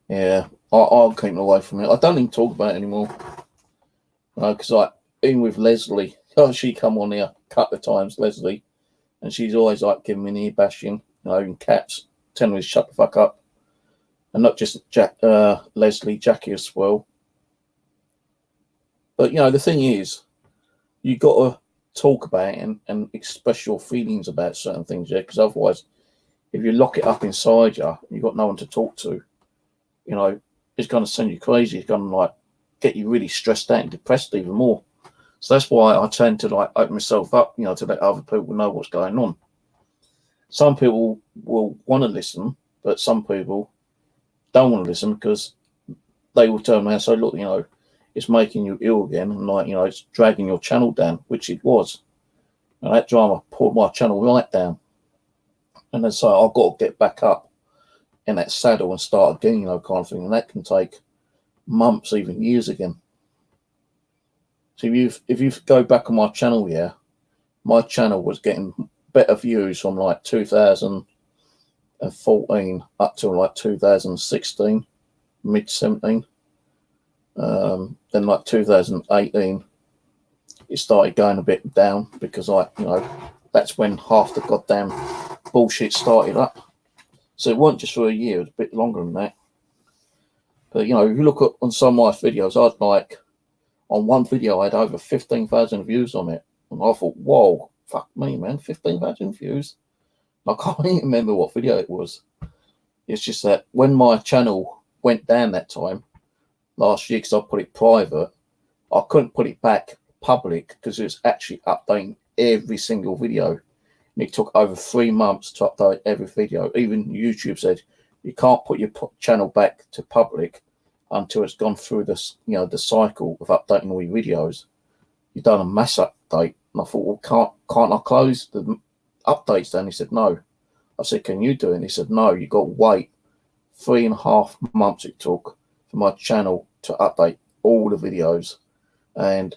[SPEAKER 1] Yeah, I'll keep away from it. I don't even talk about it anymore. Because like, even with Leslie, she come on here a couple of times, Leslie, and she's always like giving me an ear bashing, you know, in caps, telling me to shut the fuck up. And not just Leslie, Jackie as well. But, you know, the thing is, you got to talk about it and express your feelings about certain things, yeah? Because otherwise, if you lock it up inside you, you've got no one to talk to, you know, it's going to send you crazy. It's going to, like, get you really stressed out and depressed even more. So that's why I tend to, like, open myself up, you know, to let other people know what's going on. Some people will want to listen, but some people don't want to listen because they will turn around and say, look, you know, it's making you ill again, and, like, you know, it's dragging your channel down, which it was. And that drama pulled my channel right down. And then so I've got to get back up in that saddle and start again, you know, kind of thing. And that can take months, even years again. So if you go back on my channel, yeah, my channel was getting better views from like 2014 up to like 2016, mid 17. Then like 2018, it started going a bit down because, like, you know, that's when half the goddamn bullshit started up. So it wasn't just for a year; it was a bit longer than that. But, you know, if you look at on some of my videos, I'd like, on one video I had over 15,000 views on it, and I thought, whoa, fuck me, man, 15,000 views. I can't even remember what video it was. It's just that when my channel went down that time last year, because I put it private, I couldn't put it back public because it was actually updating every single video. And it took over 3 months to update every video. Even YouTube said you can't put your channel back to public until it's gone through this, you know, the cycle of updating all your videos. You've done a mass update. And I thought, well, can't I close the updates then? He said, no. I said, can you do it? And he said, no, you've got to wait 3.5 months it took for my channel to update all the videos. And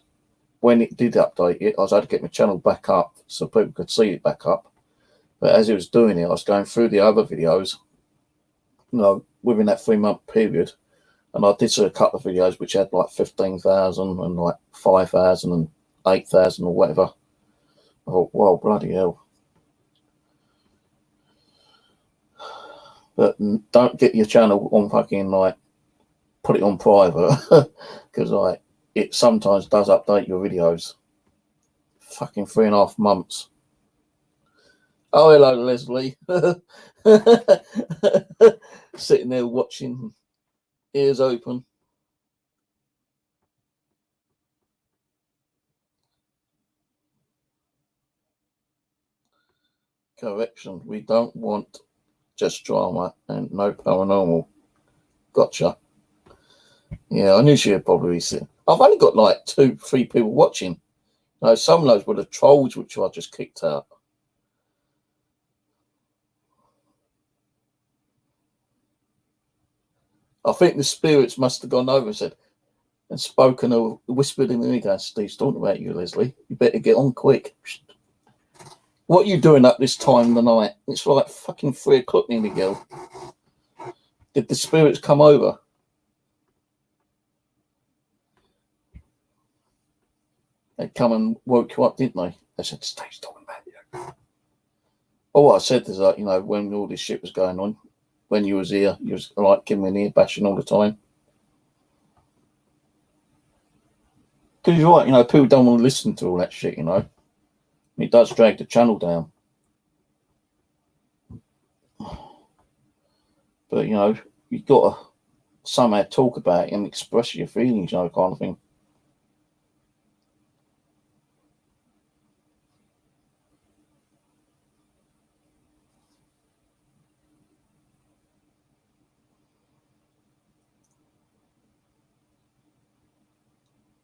[SPEAKER 1] when it did update it, I was able to get my channel back up so people could see it back up. But as it was doing it, I was going through the other videos, you know, within that 3-month period. And I did see a couple of videos which had like 15,000 and like 5,000 and 8,000 or whatever. I thought, well, bloody hell. But don't get your channel on fucking, like, put it on private, because like, it sometimes does update your videos. Fucking 3.5 months. Oh, hello, Leslie. Sitting there watching, ears open. Correction, we don't want just drama and no paranormal. Gotcha. Yeah, I knew she'd probably see. I've only got like 2-3 people watching. No, some of those were the trolls which I just kicked out. I think the spirits must have gone over and said, and spoken or whispered in the ear, Steve's talking about you, Leslie. You better get on quick. What are you doing up this time of the night? It's like fucking 3 o'clock nearly, girl. Did the spirits come over? They come and woke you up, didn't they? They said, Steve's talking about you. Oh, what I said is that, you know, when all this shit was going on, when you was here, you was like giving me an ear bashing all the time. Because you're right, you know, people don't want to listen to all that shit, you know. It does drag the channel down. But, you know, you've got to somehow talk about it and express your feelings, you know, kind of thing.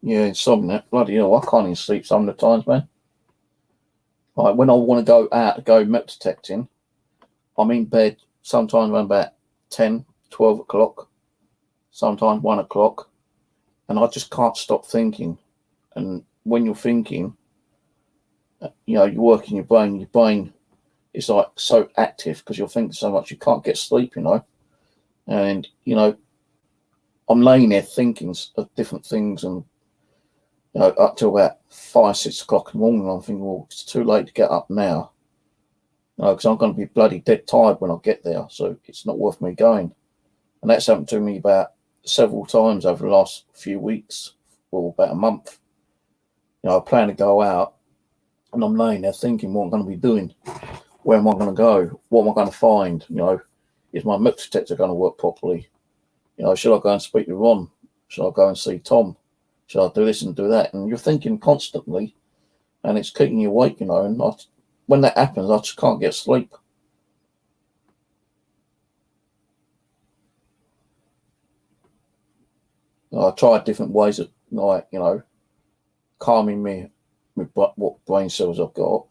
[SPEAKER 1] Yeah, insomnia. Bloody hell, I can't even sleep some of the times, man. Like when I want to go out, go metal detecting, I'm in bed sometimes around about 10, 12 o'clock, sometimes 1 o'clock, and I just can't stop thinking. And when you're thinking, you know, you're working your brain is like so active because you're thinking so much, you can't get sleep, you know. And, you know, I'm laying there thinking of different things, and, you know, up till about 5, 6 o'clock in the morning, I'm thinking, well, it's too late to get up now, you know, because I'm going to be bloody dead tired when I get there, so it's not worth me going. And that's happened to me about several times over the last few weeks, or about a month. You know, I plan to go out, and I'm laying there thinking what I'm going to be doing. Where am I going to go? What am I going to find? You know, is my metal detector going to work properly? You know, should I go and speak to Ron? Should I go and see Tom? Should I do this and do that? And you're thinking constantly, and it's keeping you awake, you know. And when that happens, I just can't get sleep. I tried different ways of, like, you know, calming me with what brain cells I've got.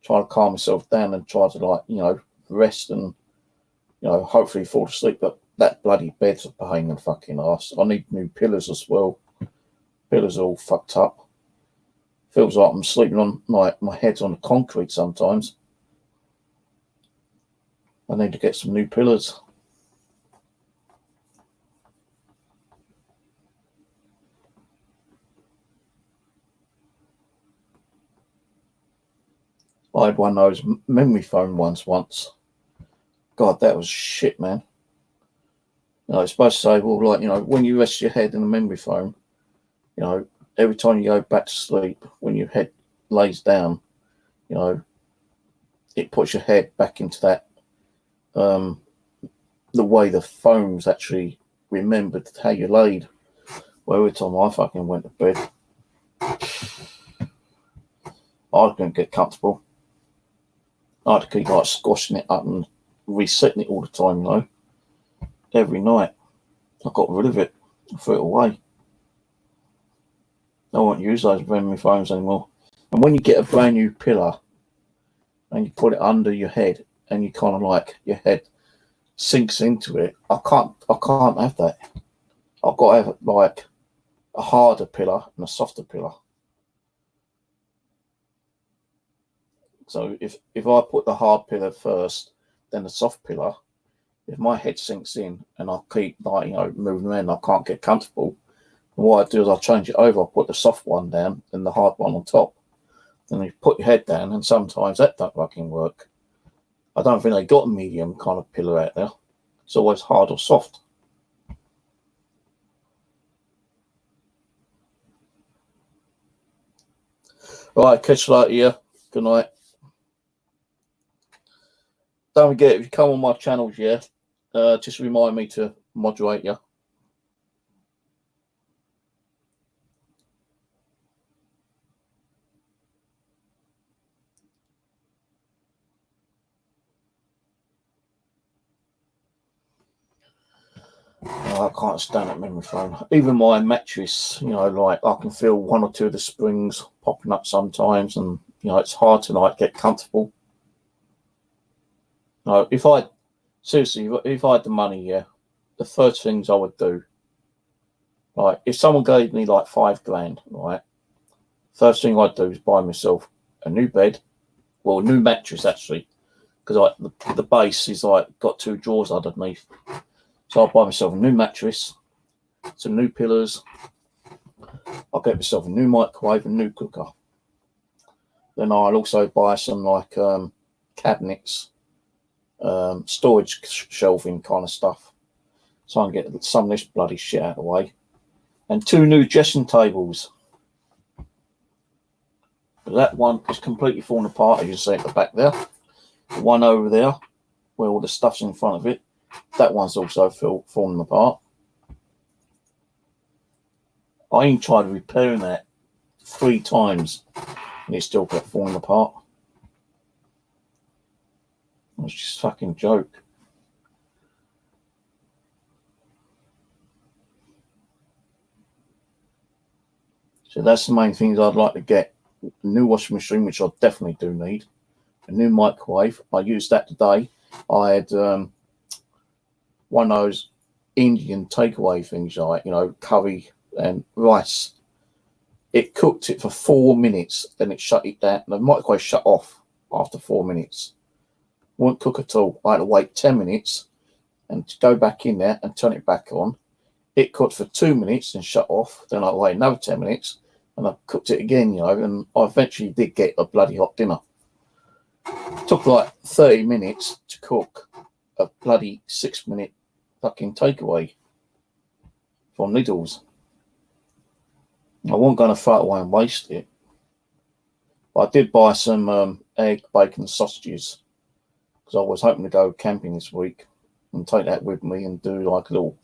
[SPEAKER 1] Try to calm myself down and try to, like, you know, rest and, you know, hopefully fall asleep. But that bloody bed's a pain in the fucking ass. I need new pillows as well. Pillows are all fucked up. Feels like I'm sleeping on my head's on the concrete sometimes. I need to get some new pillows. I had one of those memory foam ones once. God, that was shit, man. You know, it's supposed to say, well, like, you know, when you rest your head in a memory foam, you know, every time you go back to sleep, when your head lays down, you know, it puts your head back into that, the way the foam's actually remembered how you laid. Well, every time I fucking went to bed, I couldn't get comfortable. I had to keep like squashing it up and resetting it all the time, you know. Every night, I got rid of it. I threw it away. I won't use those memory foams anymore. And when you get a brand new pillow and you put it under your head and you kind of like your head sinks into it, I can't have that. I've got to have like a harder pillow and a softer pillow. So if I put the hard pillow first, then the soft pillow, if my head sinks in and I keep, like, you know, moving around, I can't get comfortable. And what I do is I change it over. I put the soft one down and the hard one on top. And you put your head down, and sometimes that don't fucking work. I don't think they got a medium kind of pillow out there. It's always hard or soft. All right, catch you later. Yeah. Good night. Don't forget, if you come on my channels, yeah, just remind me to moderate you. I can't stand that memory foam. Even my mattress, you know, like I can feel one or two of the springs popping up sometimes, and, you know, it's hard to like get comfortable. You know, if I had the money, yeah, the first things I would do, like if someone gave me like $5,000, right, first thing I'd do is buy myself a new bed, well, a new mattress actually, because like the base is like got 2 drawers underneath. So I'll buy myself a new mattress, some new pillows. I'll get myself a new microwave, a new cooker. Then I'll also buy some like cabinets, storage shelving kind of stuff, so I can get some of this bloody shit out of the way. And 2 new dressing tables. But that one is completely falling apart, as you see at the back there. The one over there, where all the stuff's in front of it, that one's also falling apart. I even tried repairing that 3 times and it still kept falling apart. It was just a fucking joke. So that's the main things I'd like to get. A new washing machine, which I definitely do need. A new microwave. I used that today. I had one of those Indian takeaway things, like, you know, curry and rice. It cooked it for 4 minutes, then it shut it down. The microwave shut off after 4 minutes. Wouldn't cook at all. I had to wait 10 minutes and to go back in there and turn it back on. It cooked for 2 minutes and shut off. Then I waited another 10 minutes and I cooked it again, you know, and I eventually did get a bloody hot dinner. It took like 30 minutes to cook a bloody 6-minute fucking takeaway from Lidl's. I wasn't going to throw it away and waste it. But I did buy some egg, bacon, sausages because I was hoping to go camping this week and take that with me and do like a little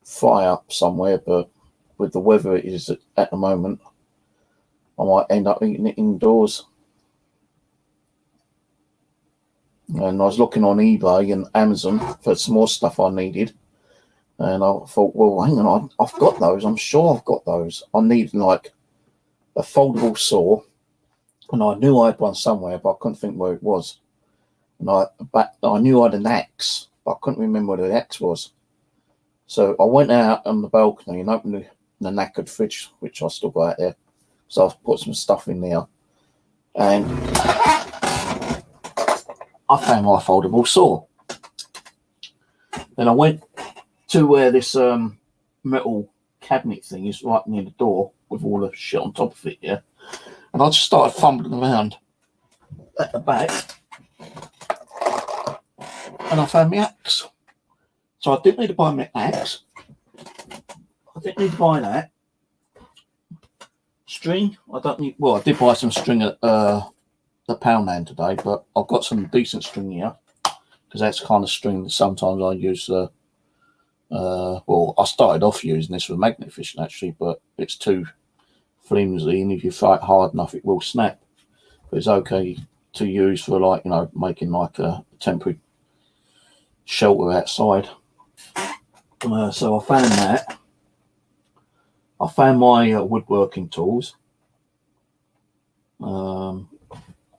[SPEAKER 1] fry up somewhere. But with the weather it is at the moment, I might end up eating it indoors. And I was looking on eBay and Amazon for some more stuff I needed. And I thought, well, hang on, I've got those. I'm sure I've got those. I need like a foldable saw. And I knew I had one somewhere, but I couldn't think where it was. And I knew I had an axe, but I couldn't remember where the axe was. So I went out on the balcony and opened the knackered fridge, which I still got out there. So I've put some stuff in there. And I found my foldable saw. Then I went to where this metal cabinet thing is, right near the door with all the shit on top of it, yeah. And I just started fumbling around at the back and I found my axe. So I didn't need to buy my axe. I didn't need to buy that. String, I don't need, well, I did buy some string at the Poundland today, but I've got some decent string here because that's the kind of string that sometimes I use. Well, I started off using this for magnet fishing actually, but it's too flimsy, and if you throw it hard enough, it will snap. But it's okay to use for, like, you know, making like a temporary shelter outside. So I found that. I found my woodworking tools. So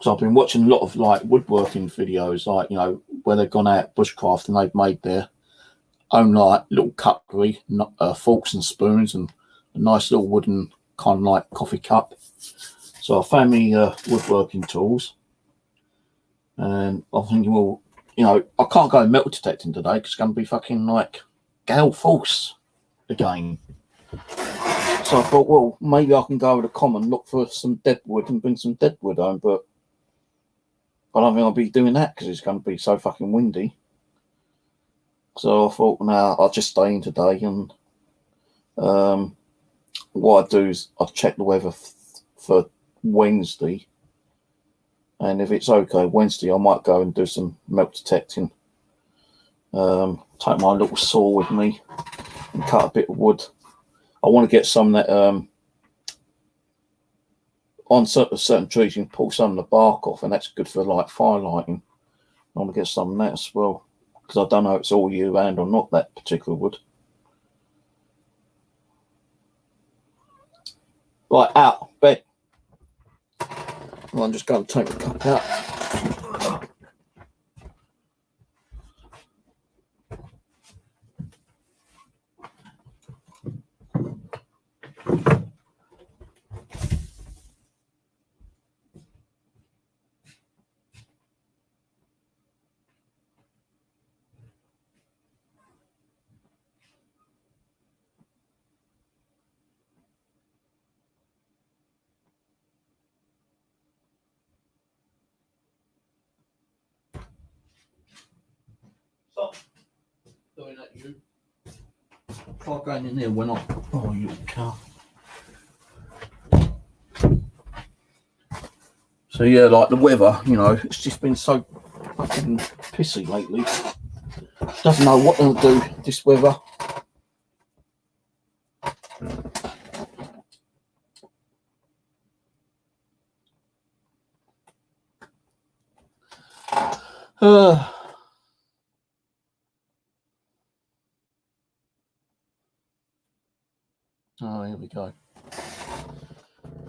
[SPEAKER 1] I've been watching a lot of like woodworking videos, like, you know, where they've gone out bushcraft and they've made their own like little cutlery, forks and spoons, and a nice little wooden kind of like coffee cup. So I found me woodworking tools, and I'm thinking, well, you know, I can't go metal detecting today because it's going to be fucking like gale force again. So I thought, well, maybe I can go to the common, look for some dead wood and bring some dead wood home, but I don't think I'll be doing that because it's going to be so fucking windy. So I thought, no, I'll just stay in today, and what I do is I check the weather for Wednesday, and if it's okay Wednesday, I might go and do some melt detecting. Take my little saw with me and cut a bit of wood. I want to get some that on certain trees you can pull some of the bark off, and that's good for like fire lighting. I want to get some of that as well, because I don't know if it's all year round or not, that particular wood. Right, out, bed. Well, I'm just going to take the cup out. Stop doing that, you. Try going in there when I. Oh, you car. So yeah, like the weather, you know, it's just been so fucking pissy lately. Doesn't know what they'll do this weather. Oh, here we go.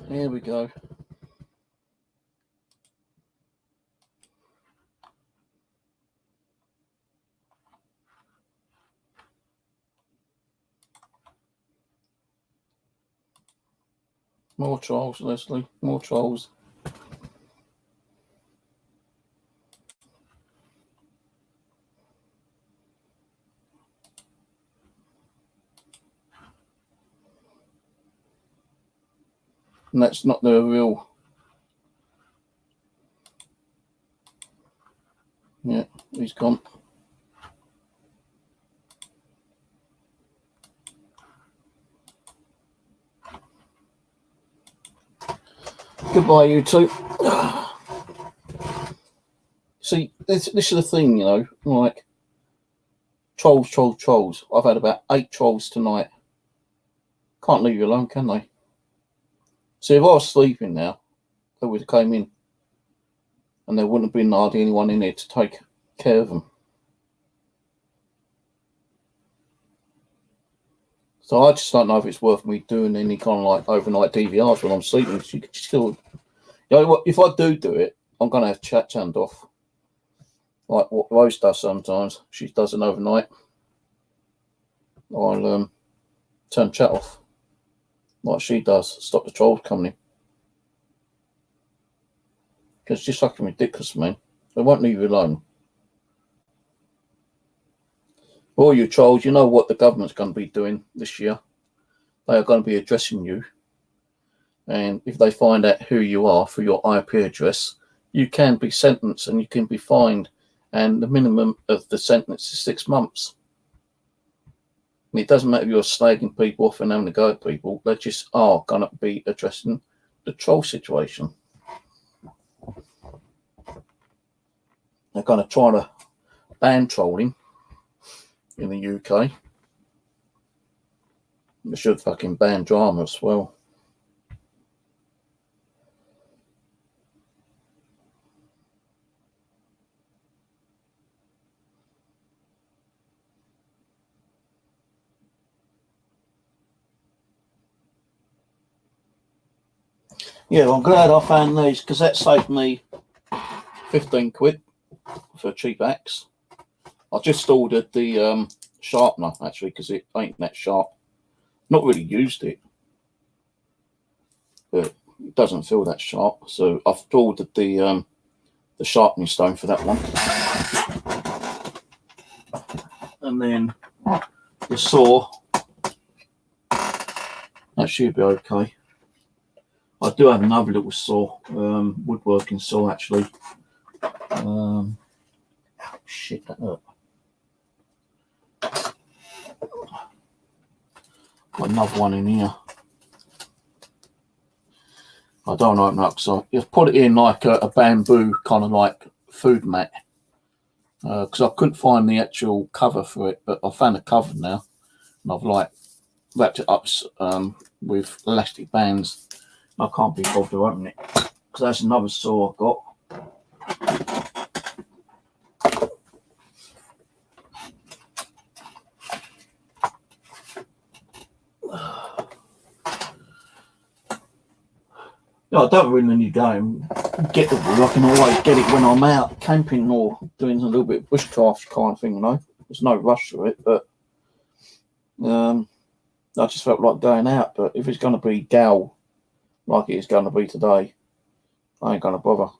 [SPEAKER 1] Here we go. More trolls, Leslie. More trolls. And that's not the real. Yeah, he's gone. Goodbye, you two. See, this is the thing, you know, like trolls. I've had about 8 trolls tonight. Can't leave you alone, can they? See, if I was sleeping now, they would have came in, and there wouldn't have been hardly anyone in here to take care of them. So I just don't know if it's worth me doing any kind of like overnight DVRs when I'm sleeping. You could still, you know what? If I do it, I'm gonna have chat turned off, like what Rose does sometimes. She does an overnight. I'll turn chat off, like she does. Stop the trolls coming in. Because it's just fucking ridiculous, man. They won't leave you alone. All you trolls, you know what the government's going to be doing this year. They are going to be addressing you. And if they find out who you are for your IP address, you can be sentenced and you can be fined. And the minimum of the sentence is 6 months. And it doesn't matter if you're slagging people off and having a go at people. They just are going to be addressing the troll situation. They're going to try to ban trolling in the UK. They should fucking ban drama as well. Yeah, well, I'm glad I found these because that saved me 15 quid for a cheap axe. I just ordered the sharpener actually because it ain't that sharp. Not really used it, but it doesn't feel that sharp. So I've ordered the sharpening stone for that one, and then the saw. That should be okay. I do have another little saw, woodworking saw actually. Oh, shit, that hurt. Got another one in here. I don't know open up, so you put it in like a bamboo kind of like food mat. Because I couldn't find the actual cover for it, but I found a cover now, and I've like wrapped it up with elastic bands. I can't be bothered to open it because that's another saw I've got. I don't really need to go and get the wood. I can always get it when I'm out camping or doing a little bit of bushcraft kind of thing, you know. There's no rush to it, but I just felt like going out. But if it's going to be gal like it is going to be today, I ain't going to bother.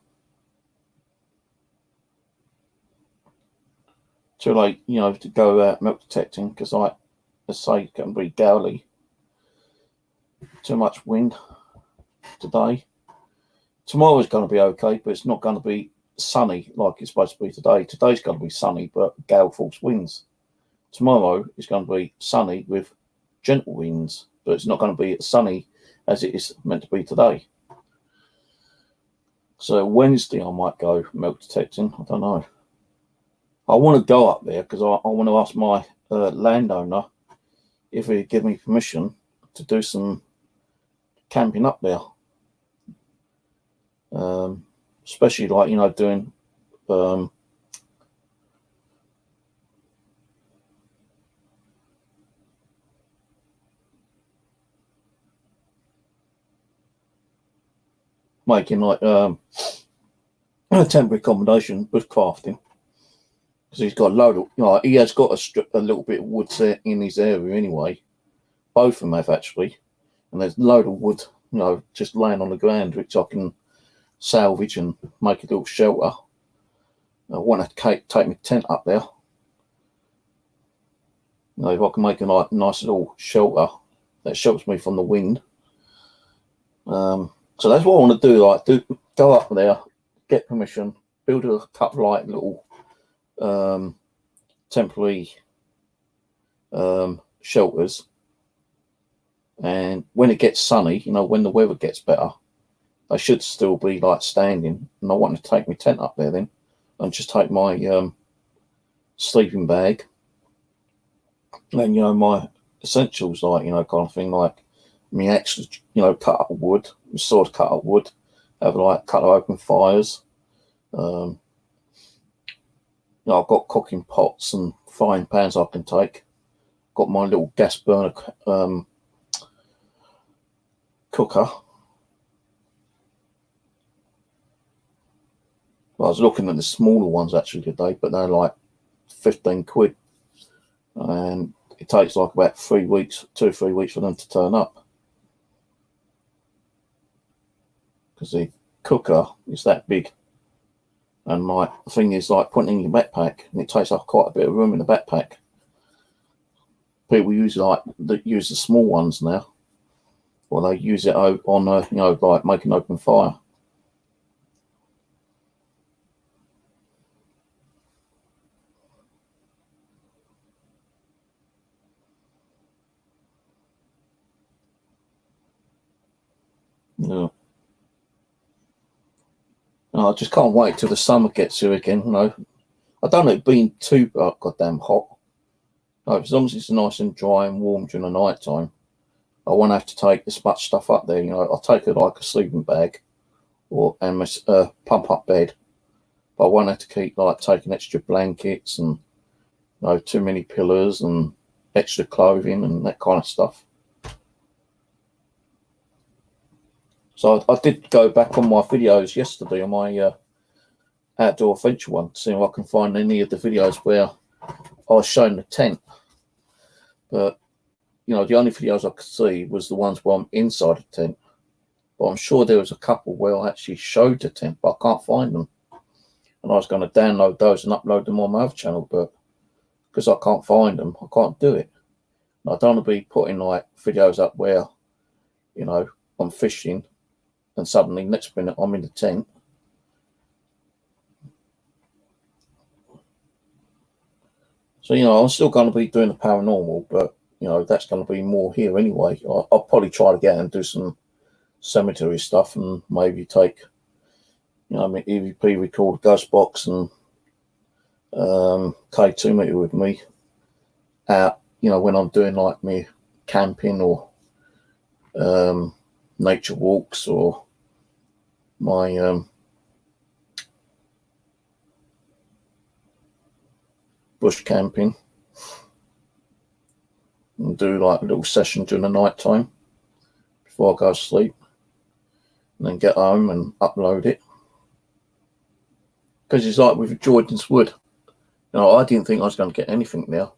[SPEAKER 1] Too late, you know, to go out milk detecting because, like I say, it's going to be gally. Too much wind today. Tomorrow's going to be okay, but it's not going to be sunny like it's supposed to be today. Today's going to be sunny, but gale force winds. Tomorrow is going to be sunny with gentle winds, but it's not going to be as sunny as it is meant to be today. So Wednesday I might go milk detecting. I don't know. I want to go up there because I want to ask my landowner if he'd give me permission to do some camping up there. Especially like, you know, doing making like temporary accommodation, bushcrafting, because he's got a load of, you know, he has got a little bit of wood there in his area anyway. Both of them have actually, and there's a load of wood, you know, just laying on the ground which I can salvage and make a little shelter. I want to take my tent up there. You know, if I can make a nice little shelter that shelters me from the wind. So that's what I want to do. Like, go up there, get permission, build a couple like little temporary shelters, and when it gets sunny, you know, when the weather gets better, they should still be like standing. And I want to take my tent up there then, and just take my sleeping bag, and you know, my essentials, like, you know, kind of thing, like me extra, you know, cut up wood, sword cut up wood, have like cut open fires. You know, I've got cooking pots and frying pans I can take. Got my little gas burner cooker. I was looking at the smaller ones actually today, but they're like 15 quid, and it takes like about 3 weeks, 2 or 3 weeks for them to turn up, because the cooker is that big. And my thing is like putting in your backpack, and it takes up quite a bit of room in the backpack. People use the small ones now, or they use it on you know, like making open fire. Yeah. I just can't wait till the summer gets here again. You know, I don't know it being too goddamn hot. No, as long as it's nice and dry and warm during the night time, I won't have to take this much stuff up there. You know, I'll take it like a sleeping bag, and my pump up bed. But I won't have to keep like taking extra blankets and, you know, too many pillows and extra clothing and that kind of stuff. So I did go back on my videos yesterday on my outdoor adventure one, to see if I can find any of the videos where I was showing the tent. But, you know, the only videos I could see was the ones where I'm inside the tent. But I'm sure there was a couple where I actually showed the tent, but I can't find them. And I was going to download those and upload them on my other channel, but because I can't find them, I can't do it. And I don't want to be putting like videos up where, you know, I'm fishing and suddenly next minute I'm in the tent. So, you know, I'm still going to be doing the paranormal, but, you know, that's going to be more here anyway. I'll probably try to get and do some cemetery stuff, and maybe take, you know, my EVP record Ghost Box and K2 meter with me out, you know, when I'm doing like me camping or nature walks, or my bush camping, and do like a little session during the night time before I go to sleep, and then get home and upload it. Because it's like with Jordan's Wood, you know, I didn't think I was going to get anything there,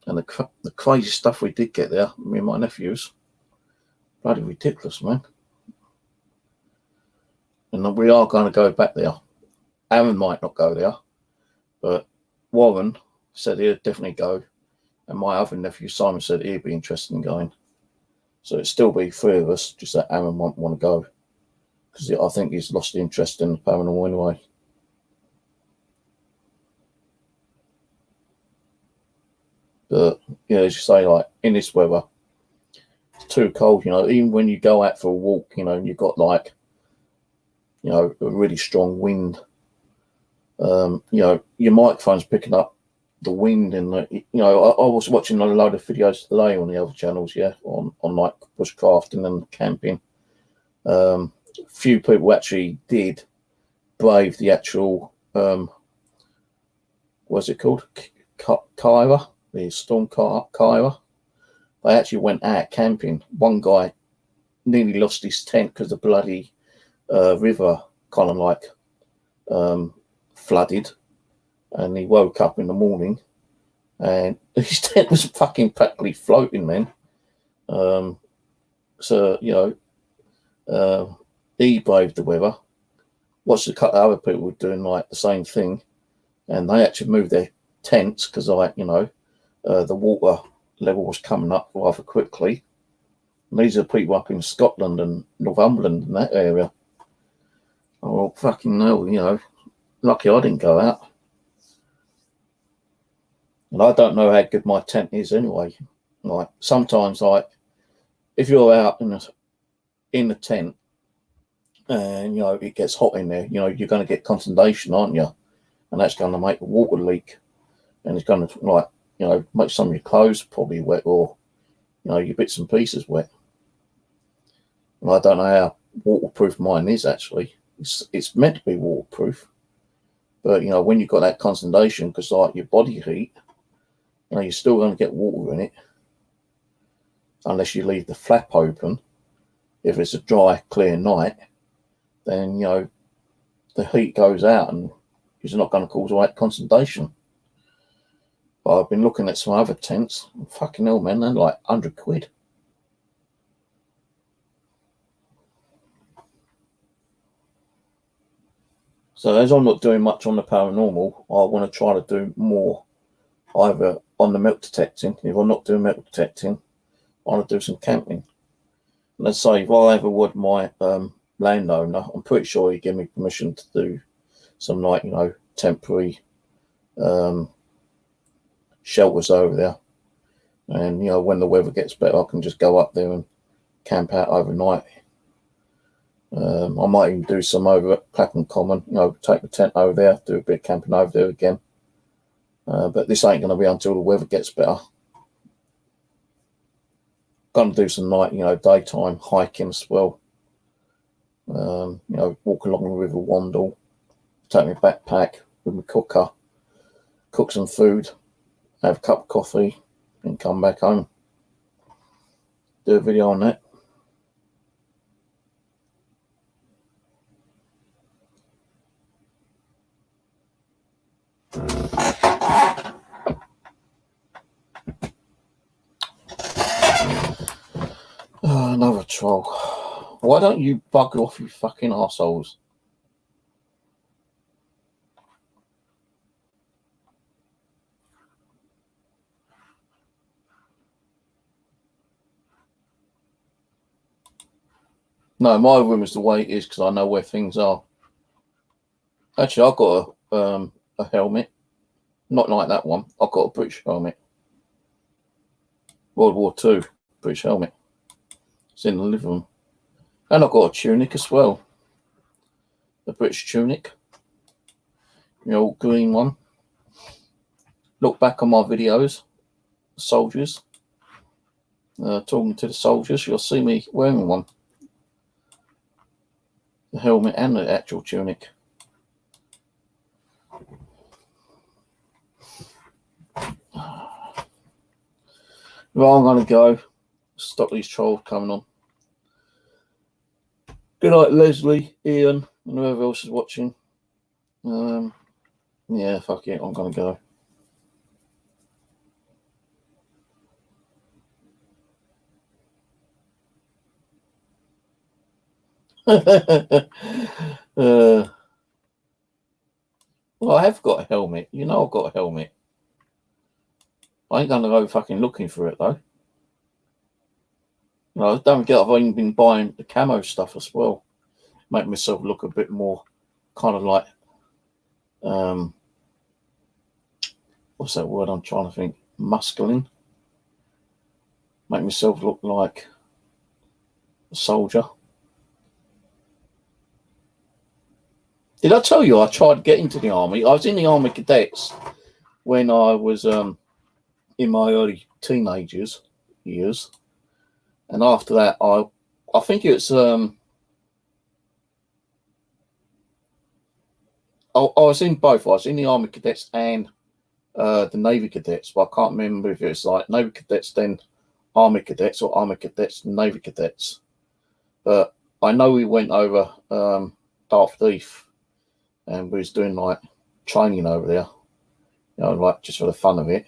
[SPEAKER 1] and the crazy stuff we did get there, me and my nephews, bloody ridiculous, man. And we are going to go back there. Aaron might not go there, but Warren said he'd definitely go, and my other nephew Simon said he'd be interested in going. So it'd still be 3 of us, just that Aaron won't want to go, because I think he's lost the interest in the paranormal anyway. But yeah, as you say, like in this weather, it's too cold. You know, even when you go out for a walk, you know, and you've got like, you know, a really strong wind, You know, your microphone's picking up the wind and you know, I was watching a load of videos today on the other channels, yeah, on like bushcrafting and camping. Few people actually did brave the actual what's it called, Kyra, the storm Kyra. They actually went out camping. One guy nearly lost his tent because the bloody river kind of like flooded, and he woke up in the morning and his tent was fucking practically floating, man. So you know, he braved the weather. Watched a couple of other people doing like the same thing, and they actually moved their tents because, like, you know, the water level was coming up rather quickly. And these are people up in Scotland and Northumberland and that area. Oh, fucking hell, you know, lucky I didn't go out. And I don't know how good my tent is anyway. Like, sometimes, like, if you're out in the tent and, you know, it gets hot in there, you know, you're going to get condensation, aren't you? And that's going to make the water leak. And it's going to, like, you know, make some of your clothes probably wet, or, you know, your bits and pieces wet. And I don't know how waterproof mine is, actually. It's meant to be waterproof. But, you know, when you've got that condensation, because, like, your body heat, you know, you're still going to get water in it. Unless you leave the flap open. If it's a dry, clear night, then, you know, the heat goes out and it's not going to cause all that condensation. But I've been looking at some other tents. Fucking hell, man, they're like £100. So as I'm not doing much on the paranormal, I want to try to do more either on the metal detecting. If I'm not doing metal detecting, I want to do some camping. Let's say if I ever would my landowner, I'm pretty sure he'd give me permission to do some, like, you know, temporary shelters over there. And, you know, when the weather gets better, I can just go up there and camp out overnight. I might even do some over at Clapham Common, you know, take the tent over there, do a bit of camping over there again. But this ain't going to be until the weather gets better. Going to do some night, you know, daytime hiking as well. You know, walk along the River Wandle, take my backpack with my cooker, cook some food, have a cup of coffee, and come back home. Do a video on that. Another troll. Why don't you bugger off, you fucking assholes? No, my room is the way it is because I know where things are. Actually, I've got a helmet. Not like that one. I've got a British helmet. World War II British helmet. It's in the living room. And I've got a tunic as well. The British tunic. The old green one. Look back on my videos. Soldiers. Talking to the soldiers. You'll see me wearing one. The helmet and the actual tunic. Well, I'm going to go. Stop these trolls coming on. Good night, Leslie, Ian, and whoever else is watching. Yeah, fuck it, I'm going to go. Well, I have got a helmet. You know I've got a helmet. I ain't going to go fucking looking for it, though. You know, don't forget I've even been buying the camo stuff as well. Make myself look a bit more kind of like, what's that word I'm trying to think? Masculine. Make myself look like a soldier. Did I tell you I tried to get into the army? I was in the army cadets when I was in my early teenagers years, and after that, I think it's I was in both. I was in the army cadets and the Navy cadets, but I can't remember if it's like Navy cadets then Army cadets or Army cadets Navy cadets. But I know we went over Dartford Heath and we was doing like training over there, you know, like just for the fun of it.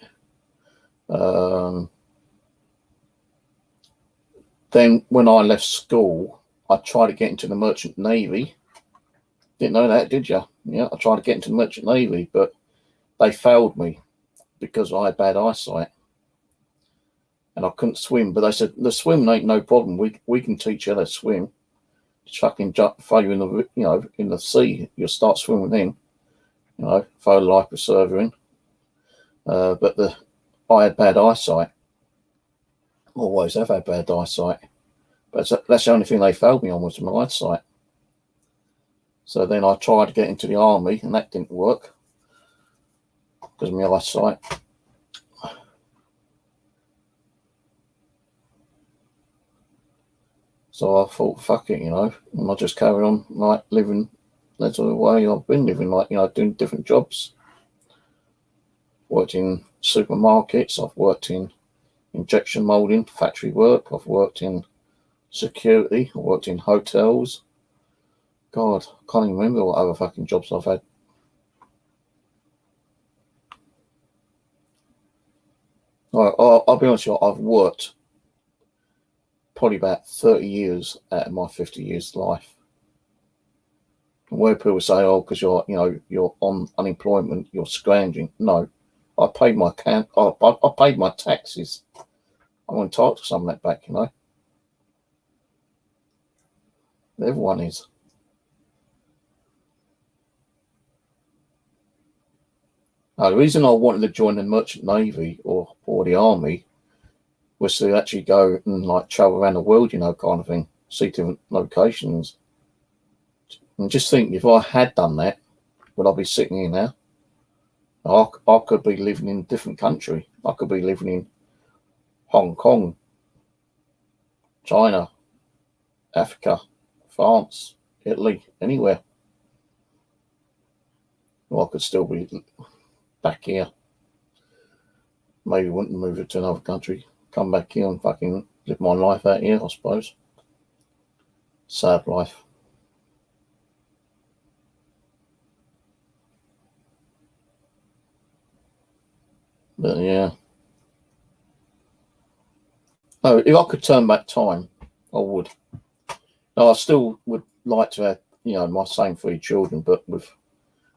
[SPEAKER 1] Then when I left school, I tried to get into the Merchant Navy. Didn't know that, did you? Yeah, I tried to get into the Merchant Navy, but they failed me because I had bad eyesight and I couldn't swim. But they said the swimming ain't no problem. We can teach you how to swim. Just fucking throw you in the in the sea. You'll start swimming then. You know, throw life preserver in. But I had bad eyesight. Always have had bad eyesight. But that's the only thing they failed me on was my eyesight. So then I tried to get into the army and that didn't work because of my eyesight. So I thought, fuck it, you know, and I just carry on like living that's the way I've been living, like, you know, doing different jobs. Worked in supermarkets, I've worked in injection molding, factory work, I've worked in security, I've worked in hotels. God, I can't even remember what other fucking jobs I've had. I'll be honest with you, I've worked probably about 30 years out of my 50 years life. And where people say, oh, because you're on unemployment, you're scrounging. No, I paid my I paid my taxes. I'm entitled to some of that back, you know. Everyone is. Now, the reason I wanted to join the Merchant Navy or the Army was to actually go and like travel around the world, you know, kind of thing, see different locations. And just think, if I had done that, would I be sitting here now? I could be living in a different country. I could be living in Hong Kong, China, Africa, France, Italy, anywhere. Or I could still be back here. Maybe wouldn't move it to another country. Come back here and fucking live my life out here, I suppose. Sad life. But yeah. No, if I could turn back time, I would. No, I still would like to have, you know, my same 3 children, but with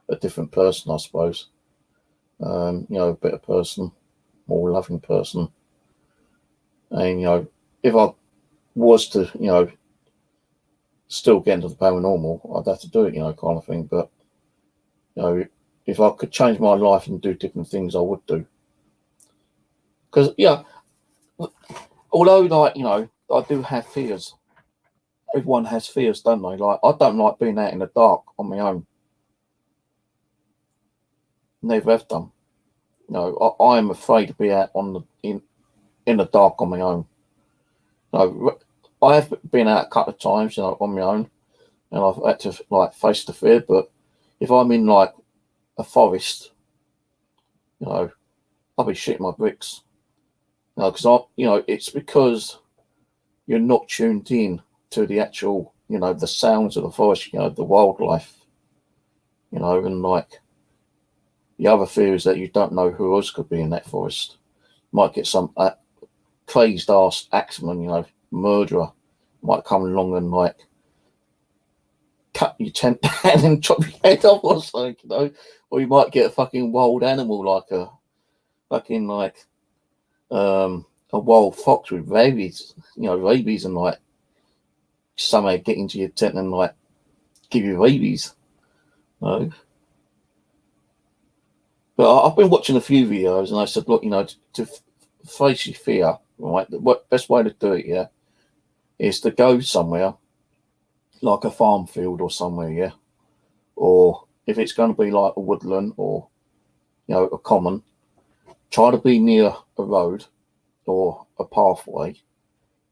[SPEAKER 1] a different person, I suppose. You know, a better person, more loving person. And, you know, if I was to, you know, still get into the paranormal, I'd have to do it, you know, kind of thing. But, you know, if I could change my life and do different things, I would do. Because, yeah, although, like, you know, I do have fears. Everyone has fears, don't they? Like, I don't like being out in the dark on my own. Never have done. You know, I am afraid to be out in the dark on my own. You know, I have been out a couple of times, you know, on my own, and I've had to like face the fear. But if I'm in like a forest, you know, I'll be shitting my bricks. You know, because it's because you're not tuned in to the actual, you know, the sounds of the forest, you know, the wildlife, you know, and like the other fear is that you don't know who else could be in that forest. You might get some crazed ass axeman, you know, murderer might come along and like cut your tent down and chop your head off or something, you know, or you might get a fucking wild animal like a fucking like a wild fox with rabies, you know, rabies, and like somehow get into your tent and like give you rabies, you know. But I've been watching a few videos and I said, look, you know, to face your fear, right, the best way to do it, yeah, is to go somewhere like a farm field or somewhere, yeah, or if it's going to be like a woodland or, you know, a common, try to be near a road or a pathway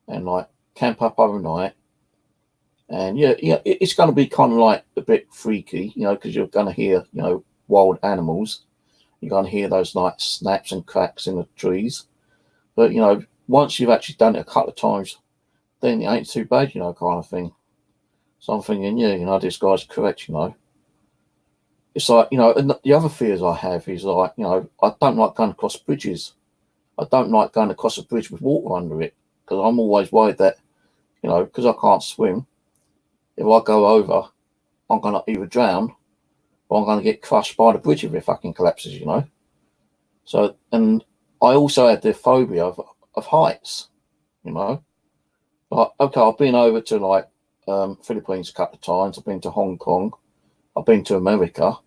[SPEAKER 1] and like camp up overnight. And yeah, it's going to be kind of like a bit freaky, you know, because you're going to hear, you know, wild animals. You're going to hear those like snaps and cracks in the trees. But, you know, once you've actually done it a couple of times, then it ain't too bad, you know, kind of thing. So I'm thinking, yeah, you know, this guy's correct, you know. It's like, you know, and the other fears I have is like, you know, I don't like going across bridges. I don't like going across a bridge with water under it because I'm always worried that, you know, because I can't swim, if I go over, I'm going to either drown or I'm going to get crushed by the bridge if it fucking collapses, you know. So, and I also had the phobia of heights, you know. Like, okay, I've been over to like Philippines a couple of times. I've been to Hong Kong. I've been to America.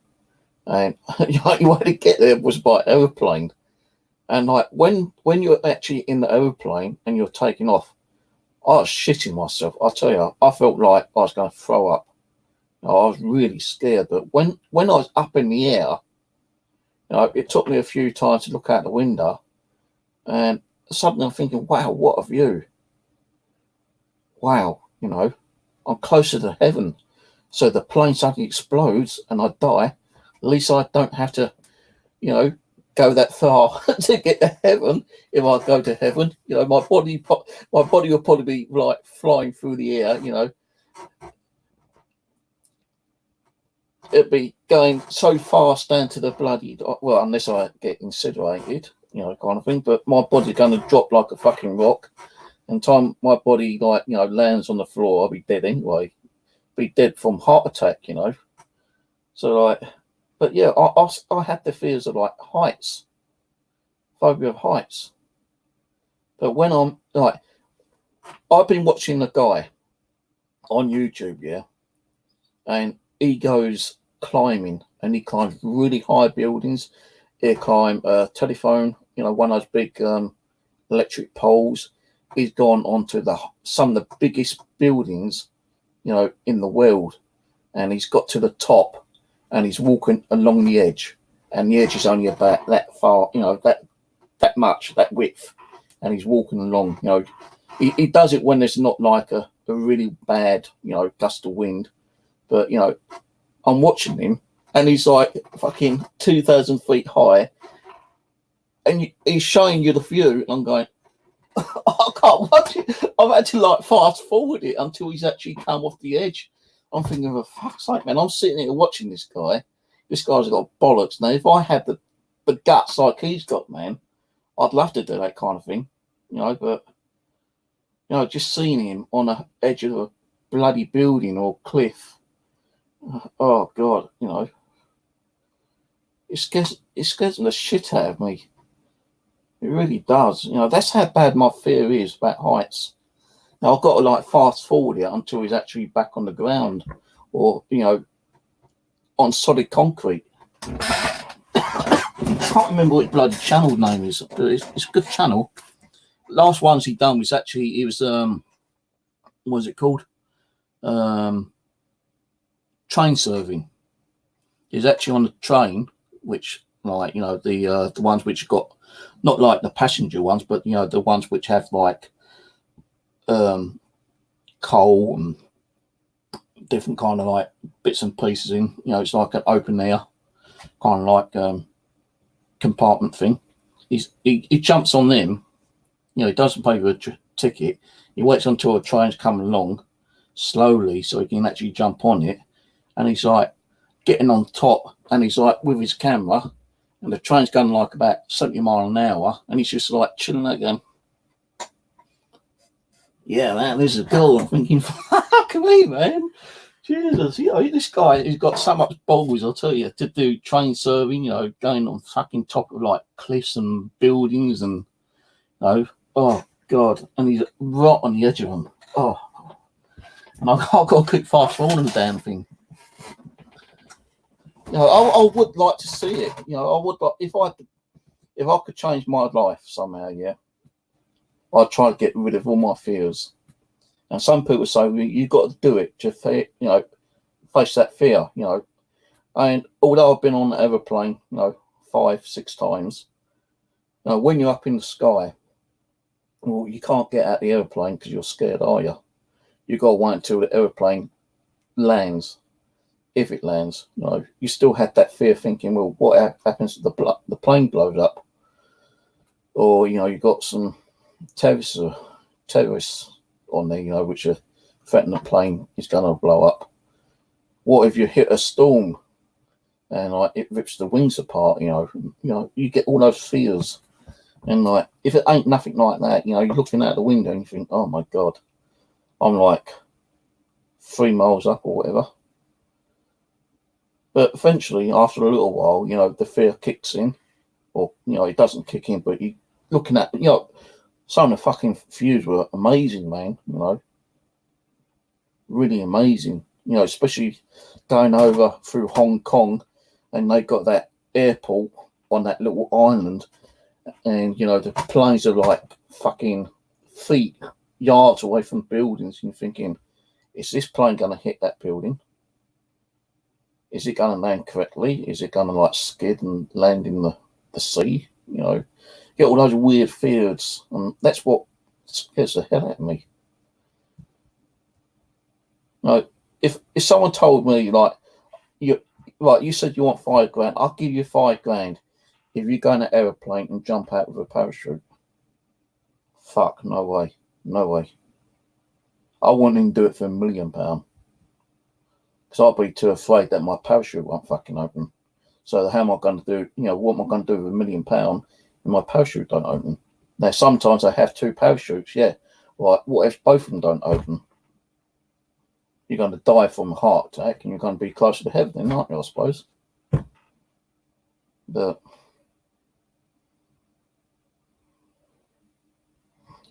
[SPEAKER 1] And the only way to get there was by aeroplane. And like when you're actually in the aeroplane and you're taking off, I was shitting myself. I tell you, I felt like I was going to throw up. I was really scared. But when I was up in the air, you know, it took me a few times to look out the window, and suddenly I'm thinking, wow, what a view. Wow, you know, I'm closer to heaven. So the plane suddenly explodes and I die. At least I don't have to, you know, go that far to get to heaven. If I go to heaven, you know, my body will probably be like flying through the air, you know. It'd be going so fast down to the bloody, well, unless I get incinerated, you know, kind of thing. But my body's going to drop like a fucking rock. And time my body, like, you know, lands on the floor, I'll be dead anyway. Be dead from heart attack, you know. So like, but yeah, I had the fears of like heights, phobia of heights. But when I'm like, I've been watching a guy on YouTube, yeah, and he goes climbing and he climbs really high buildings. He'll climb a telephone, you know, one of those big electric poles. He's gone onto some of the biggest buildings, you know, in the world, and he's got to the top and he's walking along the edge, and the edge is only about that far, you know, that much, that width, and he's walking along, you know. He does it when there's not like a really bad, you know, gust of wind. But, you know, I'm watching him and he's like fucking 2,000 feet high and he's showing you the view. And I'm going, I can't watch it. I've had to like fast forward it until he's actually come off the edge. I'm thinking, for fuck's sake, man, I'm sitting here watching this guy. This guy's got bollocks. Now, if I had the guts like he's got, man, I'd love to do that kind of thing, you know. But, you know, just seeing him on the edge of a bloody building or cliff, oh God, you know, it scares the shit out of me. It really does. You know, that's how bad my fear is about heights. Now I've got to like fast forward it until he's actually back on the ground, or, you know, on solid concrete. I can't remember what bloody channel name is, but it's a good channel. Last ones he done was actually, it was what was it called? Train serving. He's actually on the train, which, like, you know, the ones which got, not like the passenger ones, but, you know, the ones which have like coal and different kind of like bits and pieces in, you know. It's like an open air kind of like compartment thing. He jumps on them, you know. He doesn't pay for a ticket. He waits until a train's coming along slowly so he can actually jump on it, and he's like getting on top, and he's like with his camera, and the train's going like about 70 miles an hour, and he's just like chilling there going, yeah, man, this is cool. I'm thinking, fuck me, man. Jesus, you know, this guy, he's got so much balls, I'll tell you, to do train serving, you know, going on fucking top of like cliffs and buildings, and, you know, oh God, and he's right on the edge of them. Oh, and I've got to keep fast forwarding the damn thing. You know, I would like to see it. You know, I would like, if I could change my life somehow, yeah, I'd try to get rid of all my fears. And some people say, well, you've got to do it to, you know, face that fear. You know, And although I've been on the aeroplane, 5, 6 times, when you're up in the sky, well, you can't get out the aeroplane because you're scared, are you? You've got to wait until the aeroplane lands. If it lands, you still had that fear thinking, well, what happens if the plane blows up? Or, you've got some terrorists on there, which are threatening the plane is going to blow up. What if you hit a storm and it rips the wings apart? You get all those fears. And if it ain't nothing like that, you're looking out the window and you think, oh my God, I'm like 3 miles up or whatever. But eventually, after a little while, the fear kicks in, or it doesn't kick in, but you looking at some of the fucking views were amazing, man. Really amazing. Especially going over through Hong Kong, and they got that airport on that little island, and the planes are like fucking feet, yards away from buildings, and you're thinking, is this plane going to hit that building? Is it going to land correctly? Is it going to skid and land in the sea? Get all those weird fears, and that's what scares the hell out of me. If someone told me you said you want $5,000, I'll give you $5,000 if you go in an aeroplane and jump out with a parachute. Fuck, no way, no way. I wouldn't even do it for £1 million, because I'd be too afraid that my parachute won't fucking open. So how am I going to do? What am I going to do with £1 million if my parachute don't open? Now sometimes I have 2 parachutes. Yeah, what if both of them don't open? You're going to die from a heart attack, and you're going to be closer to heaven, aren't you, I suppose? But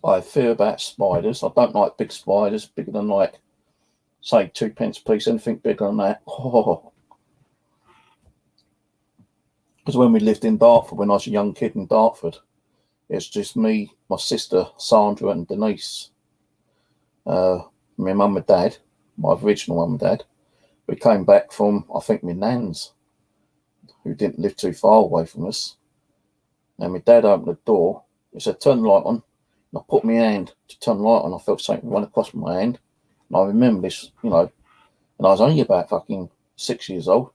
[SPEAKER 1] I fear about spiders. I don't like big spiders, bigger than say 2p a piece. Anything bigger than that, Because when we lived in Dartford, when I was a young kid in Dartford, it's just me, my sister Sandra, and Denise. My mum and dad, my original mum and dad. We came back from, I think, my nan's, who didn't live too far away from us. And my dad opened the door. He said, "Turn the light on." And I put my hand to turn the light on. I felt something run across my hand. And I remember this, and I was only about fucking 6 years old.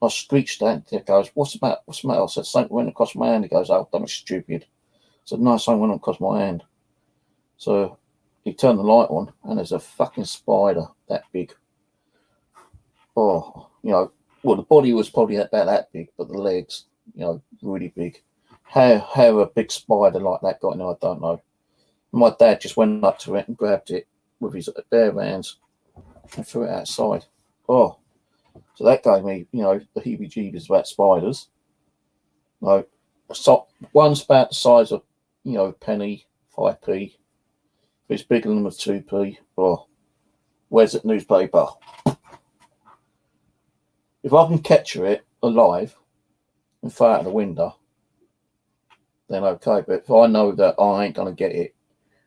[SPEAKER 1] I screeched out. He goes, "What's the matter? What's the matter?" I said, "Something went across my hand." He goes, "Oh, don't be stupid." I said, "No, something went across my hand." So he turned the light on, and there's a fucking spider that big. Oh, well, the body was probably about that big, but the legs, really big. How a big spider like that got in there, I don't know. My dad just went up to it and grabbed it with his bare hands and threw it outside. Oh, so that gave me, the heebie-jeebies about spiders. So one's about the size of, a penny, 5p. If it's bigger than a 2p, oh, where's that newspaper? If I can capture it alive and throw it out the window, then okay. But if I know that I ain't going to get it,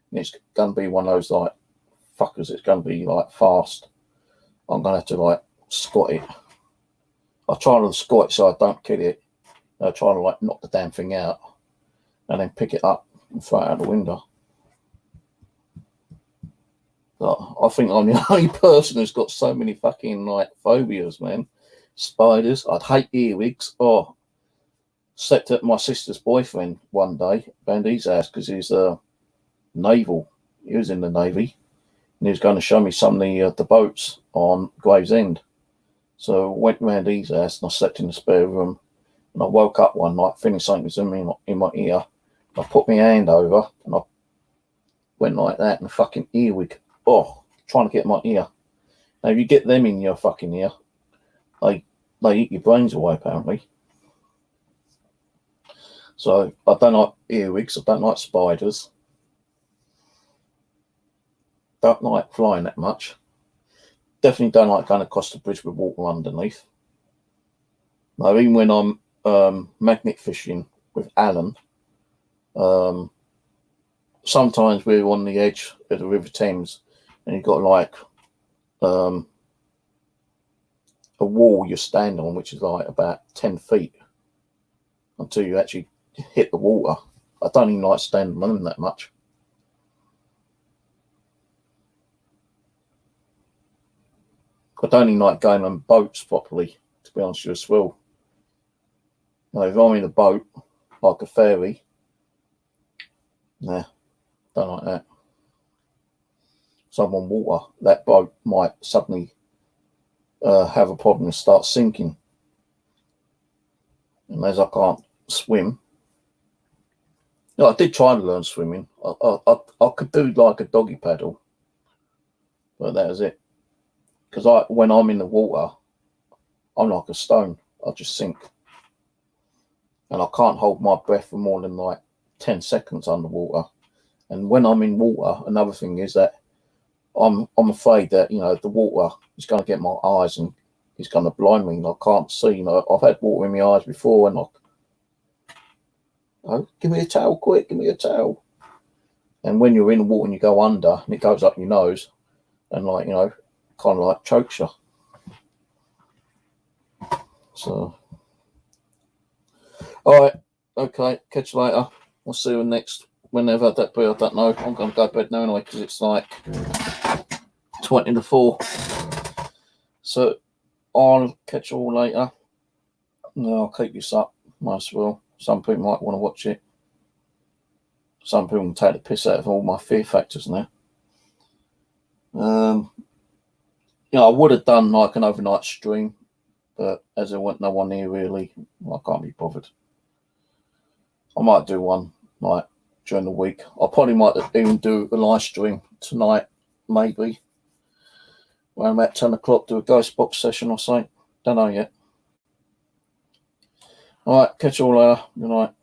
[SPEAKER 1] and it's going to be one of those fuckers, it's going to be fast, I'm going to have to squat it. I try to squat it so I don't kill it. I try to knock the damn thing out and then pick it up and throw it out the window. I think I'm the only person who's got so many fucking phobias, man. Spiders. I'd hate earwigs. Oh, slept at my sister's boyfriend one day around his house because he's naval. He was in the Navy, and he was going to show me some of the boats on Gravesend. So I went round his house and I slept in the spare room. And I woke up one night feeling something was in my ear. I put my hand over and I went like that, and a fucking earwig. Oh, trying to get my ear. Now, if you get them in your fucking ear, they eat your brains away, apparently. So I don't like earwigs. I don't like spiders. Don't like flying that much. Definitely don't like going across the bridge with water underneath. Now, even when I'm magnet fishing with Alan, sometimes we're on the edge of the River Thames, and you've got a wall you're standing on, which is like about 10 feet until you actually hit the water. I don't even like standing on them that much. I don't even like going on boats properly, to be honest with you as well. Now, if I'm in a boat, like a ferry, nah, don't like that. So I'm on water, that boat might suddenly have a problem and start sinking. And as I can't swim, I did try to learn swimming. I could do like a doggy paddle, but that was it. Because when I'm in the water, I'm like a stone. I just sink. And I can't hold my breath for more than like 10 seconds underwater. And when I'm in water, another thing is that I'm afraid that, the water is going to get my eyes and it's going to blind me and I can't see. I've had water in my eyes before and give me a towel, quick, give me a towel. And when you're in the water and you go under and it goes up your nose and kind of like chokes you. So, all right, okay, catch you later. We'll see you next, whenever that be, I don't know. I'm going to go to bed now anyway because it's like 20 to 4. So, I'll catch you all later. No, I'll keep this up, might as well. Some people might want to watch it. Some people can take the piss out of all my fear factors now. I would have done like an overnight stream, but as there wasn't no one here really, I can't be bothered. I might do one like during the week. I probably might even do a live stream tonight, maybe. Around about 10 o'clock, do a ghost box session or something. Don't know yet. All right, catch you all later. Good night.